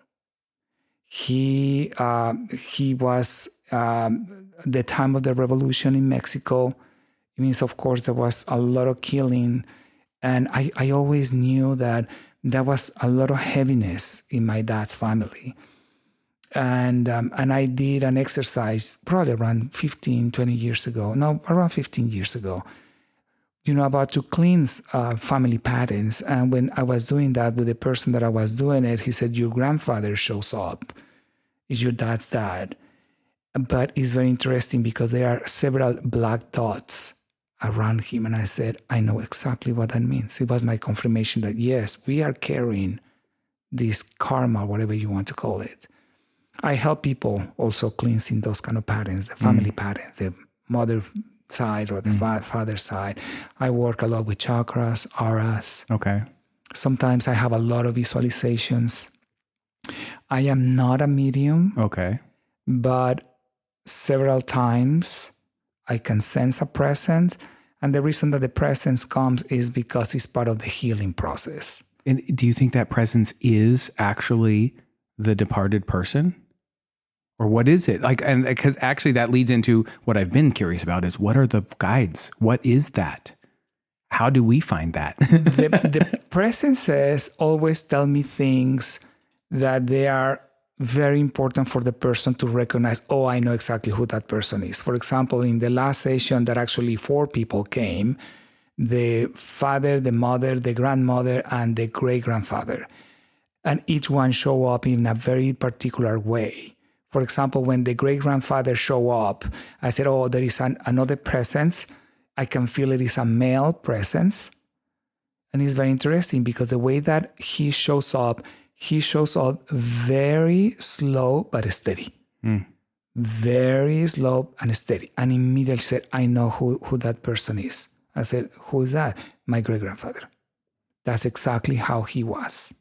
He was the time of the revolution in Mexico. It means, of course, there was a lot of killing. And I always knew that there was a lot of heaviness in my dad's family. And I did an exercise probably around 15 years ago, about to cleanse family patterns. And when I was doing that with the person that I was doing it, he said, your grandfather shows up. Is your dad's dad. But it's very interesting because there are several black dots around him. And I said, I know exactly what that means. It was my confirmation that, yes, we are carrying this karma, whatever you want to call it. I help people also cleansing those kind of patterns, the family patterns, the mother side or the father side. I work a lot with chakras, auras. Okay. Sometimes I have a lot of visualizations. I am not a medium. Okay. But several times I can sense a presence. And the reason that the presence comes is because it's part of the healing process. And do you think that presence is actually the departed person? Or what is it? And because actually that leads into what I've been curious about is what are the guides? What is that? How do we find that? The presences always tell me things that they are very important for the person to recognize, I know exactly who that person is. For example, in the last session that actually 4 people came, the father, the mother, the grandmother, and the great-grandfather. And each one show up in a very particular way. For example, when the great-grandfather show up, I said, there is another presence. I can feel it is a male presence. And it's very interesting because the way that he shows up very slow but steady. Very slow and steady. And immediately said, I know who that person is. I said, who is that? My great-grandfather. That's exactly how he was.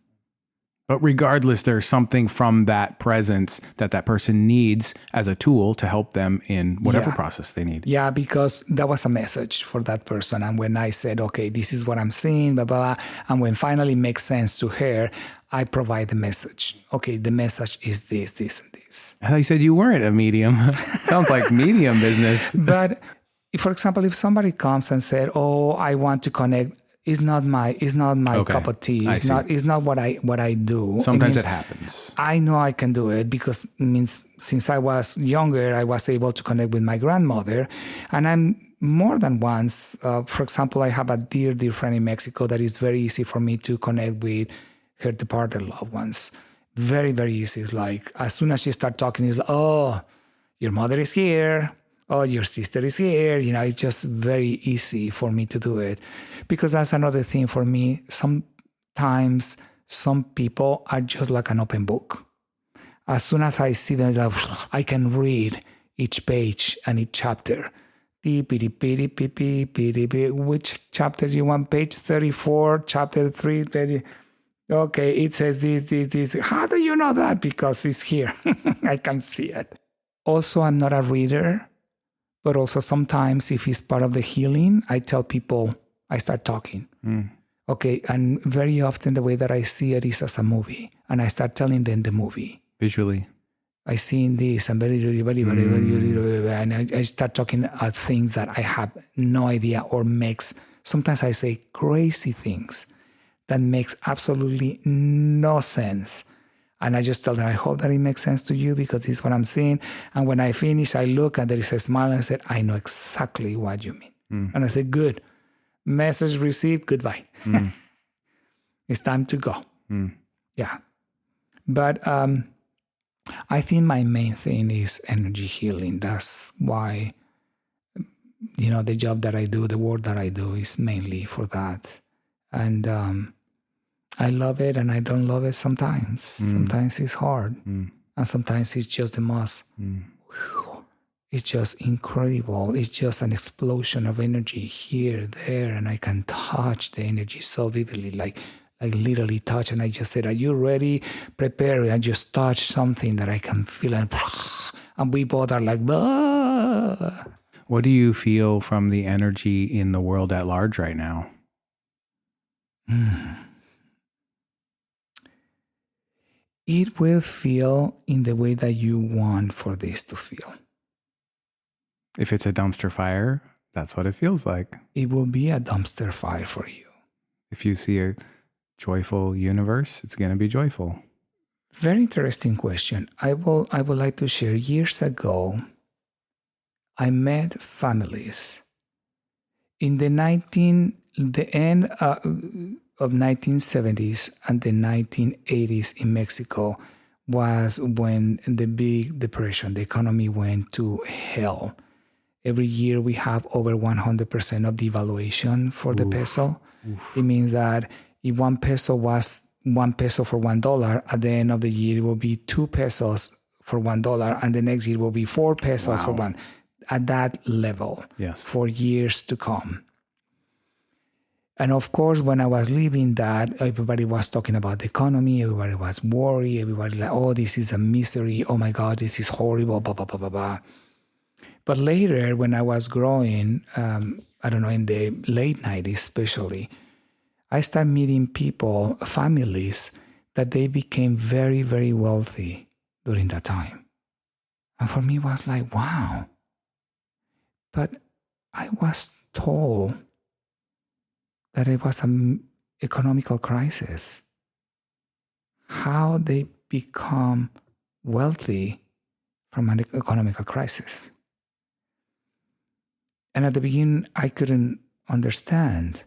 But regardless, there's something from that presence that person needs as a tool to help them in whatever process they need. Yeah, because that was a message for that person. And when I said, okay, this is what I'm seeing, blah, blah, blah, and when finally it makes sense to her, I provide the message. Okay, the message is this, this, and this. I thought you said you weren't a medium. Sounds like medium business. But for example, if somebody comes and said, "Oh, I want to connect," it's not my Okay. cup of tea. I It's not what I do. Sometimes means it happens. I know I can do it because it means since I was younger, I was able to connect with my grandmother, and I'm more than once. For example, I have a dear friend in Mexico that is very easy for me to connect with her departed loved ones. Very, very easy. It's like as soon as she starts talking, it's like, "Oh, your mother is here. Oh, your sister is here." It's just very easy for me to do it. Because that's another thing for me. Sometimes some people are just like an open book. As soon as I see them, I can read each page and each chapter. Which chapter do you want? Page 34, chapter 3, 30. Okay, it says this. How do you know that? Because it's here. I can see it. Also, I'm not a reader. But also sometimes if it's part of the healing, I tell people, I start talking. Okay, and very often the way that I see it is as a movie. And I start telling them the movie. Visually. I seen this and and I start talking about things that I have no idea or sometimes I say crazy things that makes absolutely no sense. And I just tell them, I hope that it makes sense to you because this is what I'm seeing. And when I finish, I look and there is a smile and I said, I know exactly what you mean. And I said, good. Message received, goodbye. It's time to go. Yeah. But I think my main thing is energy healing. That's why, the job that I do, the work that I do is mainly for that. And I love it and I don't love it sometimes. Sometimes it's hard. And sometimes it's just the most, it's just incredible. It's just an explosion of energy here, there, and I can touch the energy so vividly, like literally touch. And I just said, are you ready? Prepare. I just touch something that I can feel and we both are like, bah. What do you feel from the energy in the world at large right now? It will feel in the way that you want for this to feel. If it's a dumpster fire, that's what it feels like. It will be a dumpster fire for you. If you see a joyful universe, it's going to be joyful. Very interesting question. I would like to share. Years ago, I met families in the end of 1970s and the 1980s in Mexico was when the big depression, the economy went to hell. Every year we have over 100% of devaluation for the peso. It means that if 1 peso was 1 peso for $1, at the end of the year it will be 2 pesos for $1, and the next year will be 4 pesos for one. At that level, for years to come. And of course, when I was leaving that, everybody was talking about the economy, everybody was worried, everybody like, oh, this is a misery, oh my God, this is horrible, blah, blah, blah, blah, blah. But later, when I was growing, I don't know, in the late 90s especially, I started meeting people, families, that they became very, very wealthy during that time. And for me, it was like, wow. But I was told that it was an economical crisis. How they become wealthy from an economical crisis. And at the beginning, I couldn't understand.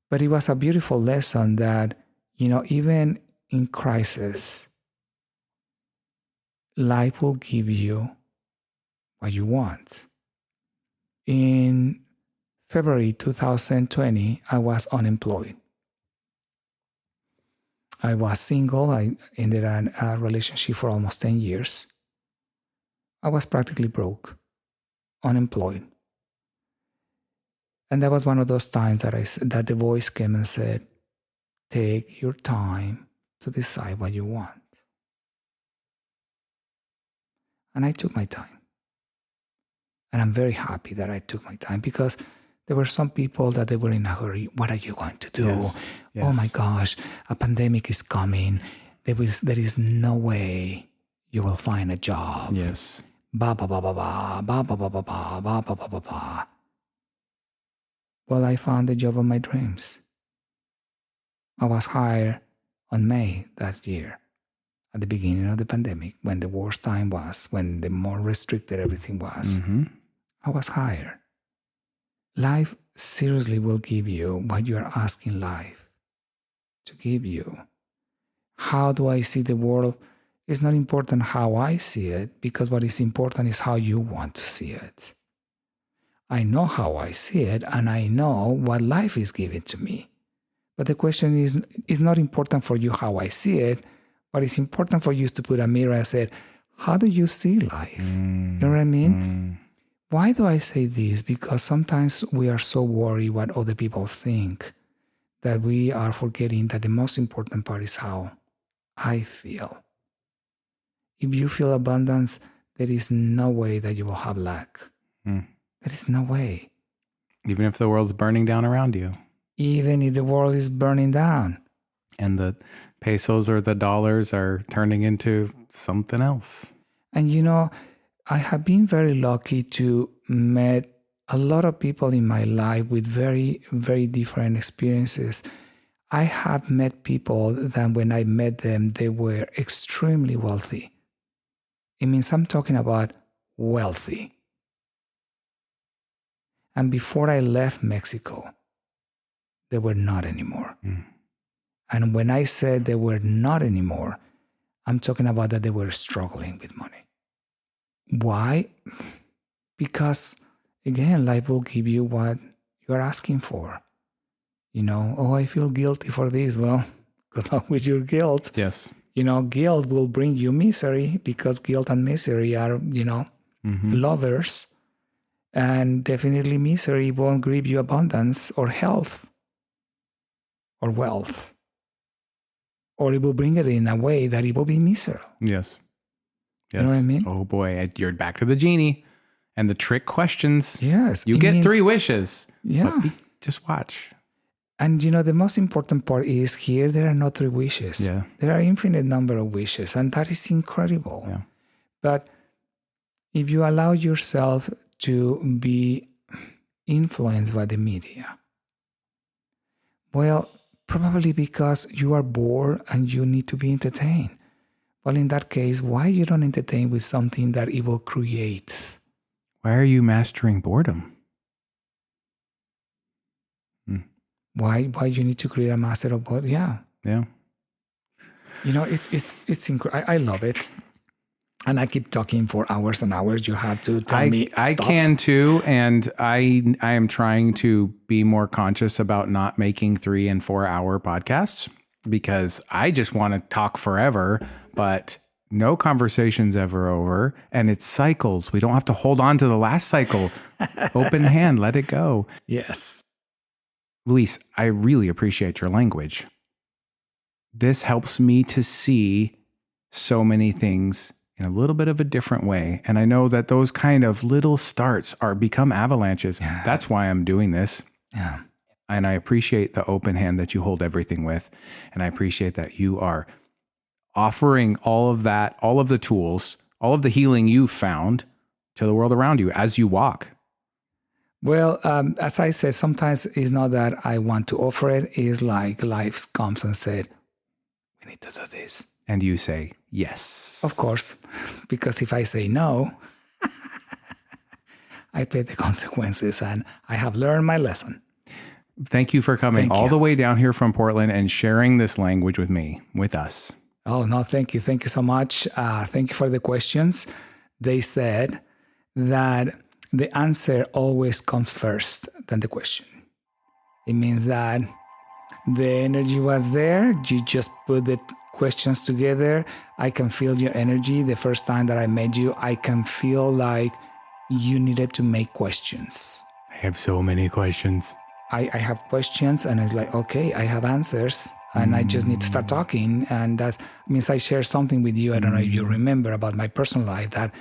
But it was a beautiful lesson that, even in crisis, life will give you what you want. In February 2020, I was unemployed. I was single. I ended a relationship for almost 10 years. I was practically broke, unemployed. And that was one of those times that the voice came and said, take your time, to decide what you want. And I took my time. And I'm very happy that I took my time, because there were some people that they were in a hurry. What are you going to do? Yes. Oh my gosh, a pandemic is coming. There is no way you will find a job. Yes. Ba ba ba ba ba ba ba ba ba ba ba ba ba ba ba. Well, I found the job of my dreams. I was hired on May that year, at the beginning of the pandemic, when the worst time was, when the more restricted everything was. Mm-hmm. I was hired. Life seriously will give you what you are asking life to give you. How do I see the world? It's not important how I see it, because what is important is how you want to see it. I know how I see it, and I know what life is giving to me. But the question is, it's not important for you how I see it. What is important for you is to put a mirror and say, how do you see life? You know what I mean? Why do I say this? Because sometimes we are so worried what other people think that we are forgetting that the most important part is how I feel. If you feel abundance, there is no way that you will have lack. There is no way. Even if the world's burning down around you. Even if the world is burning down. And the pesos or the dollars are turning into something else. And you know, I have been very lucky to meet a lot of people in my life with very, very different experiences. I have met people that when I met them, they were extremely wealthy. It means I'm talking about wealthy. And before I left Mexico, they were not anymore. And when I said they were not anymore, I'm talking about that they were struggling with money. Why? Because, again, life will give you what you are asking for. You know, oh, I feel guilty for this. Well, good luck with your guilt. Yes. You know, guilt will bring you misery, because guilt and misery are, lovers. And definitely misery won't give you abundance or health or wealth. Or it will bring it in a way that it will be miserable. Yes. You know what I mean? Oh boy, you're back to the genie and the trick questions. Yes. You get 3 wishes. Yeah. But just watch. And the most important part is here there are not 3 wishes. Yeah. There are infinite number of wishes, and that is incredible. Yeah. But if you allow yourself to be influenced by the media, well, probably because you are bored and you need to be entertained. Well, in that case, why you don't entertain with something that it will create? Why are you mastering boredom? Why you need to create a master of boredom? Yeah. Yeah. It's incredible. I love it. And I keep talking for hours and hours. You have to tell me. I stop. can too. And I am trying to be more conscious about not making 3 and 4 hour podcasts, because I just want to talk forever, but no conversation's ever over, and it's cycles. We don't have to hold on to the last cycle. Open hand, let it go. Yes. Luis, I really appreciate your language. This helps me to see so many things in a little bit of a different way. And I know that those kind of little starts become avalanches. Yeah. That's why I'm doing this. Yeah. And I appreciate the open hand that you hold everything with. And I appreciate that you are offering all of that, all of the tools, all of the healing you've found to the world around you as you walk. Well, as I said, sometimes it's not that I want to offer it. It's like life comes and said, we need to do this. And you say, yes. Of course, because if I say no, I pay the consequences, and I have learned my lesson. Thank you for coming Thank all you. the way down here from Portland and sharing this language with me, with us. Oh, no, thank you. Thank you so much. Thank you for the questions. They said that the answer always comes first than the question. It means that the energy was there. You just put the questions together. I can feel your energy. The first time that I met you, I can feel like you needed to make questions. I have so many questions. I have questions, and it's like, okay, I have answers. And I just need to start talking. And that means I share something with you. I don't know if you remember about my personal life that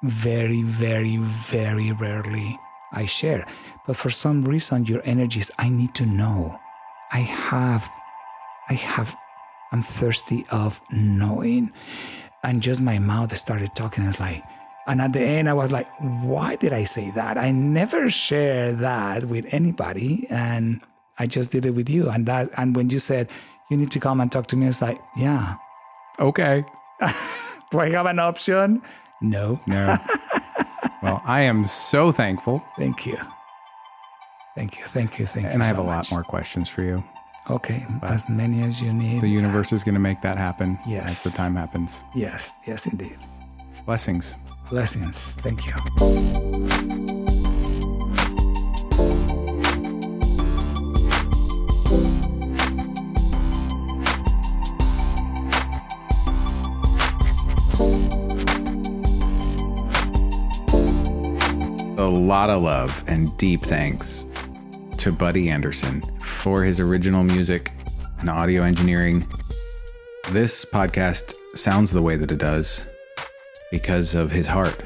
very, very, very rarely I share. But for some reason, your energy is, I need to know. I'm thirsty of knowing. And just my mouth started talking. It's like, and at the end, I was like, why did I say that? I never share that with anybody. And I just did it with you. And when you said, you need to come and talk to me, it's like, yeah. Okay. Do I have an option? No. No. Well, I am so thankful. Thank you. Thank you. And I have so a lot much. more questions for you. Okay. As many as you need. The universe is going to make that happen Yes. as the time happens. Yes, indeed. Blessings. Blessings. Thank you. A lot of love and deep thanks to Buddy Anderson for his original music and audio engineering. This podcast sounds the way that it does because of his heart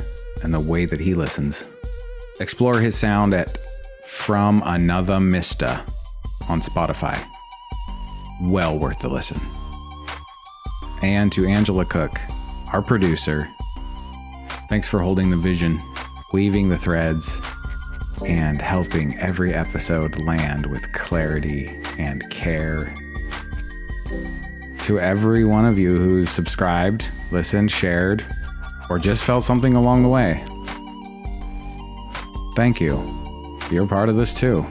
and the way that he listens. Explore his sound at From Another Mista on Spotify. Well worth the listen. And to Angela Cook, our producer, thanks for holding the vision, weaving the threads, and helping every episode land with clarity and care. To every one of you who's subscribed, listened, shared, or just felt something along the way, thank you. You're part of this too.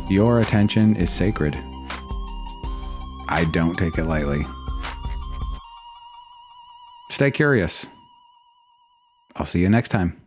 Your attention is sacred. I don't take it lightly. Stay curious. I'll see you next time.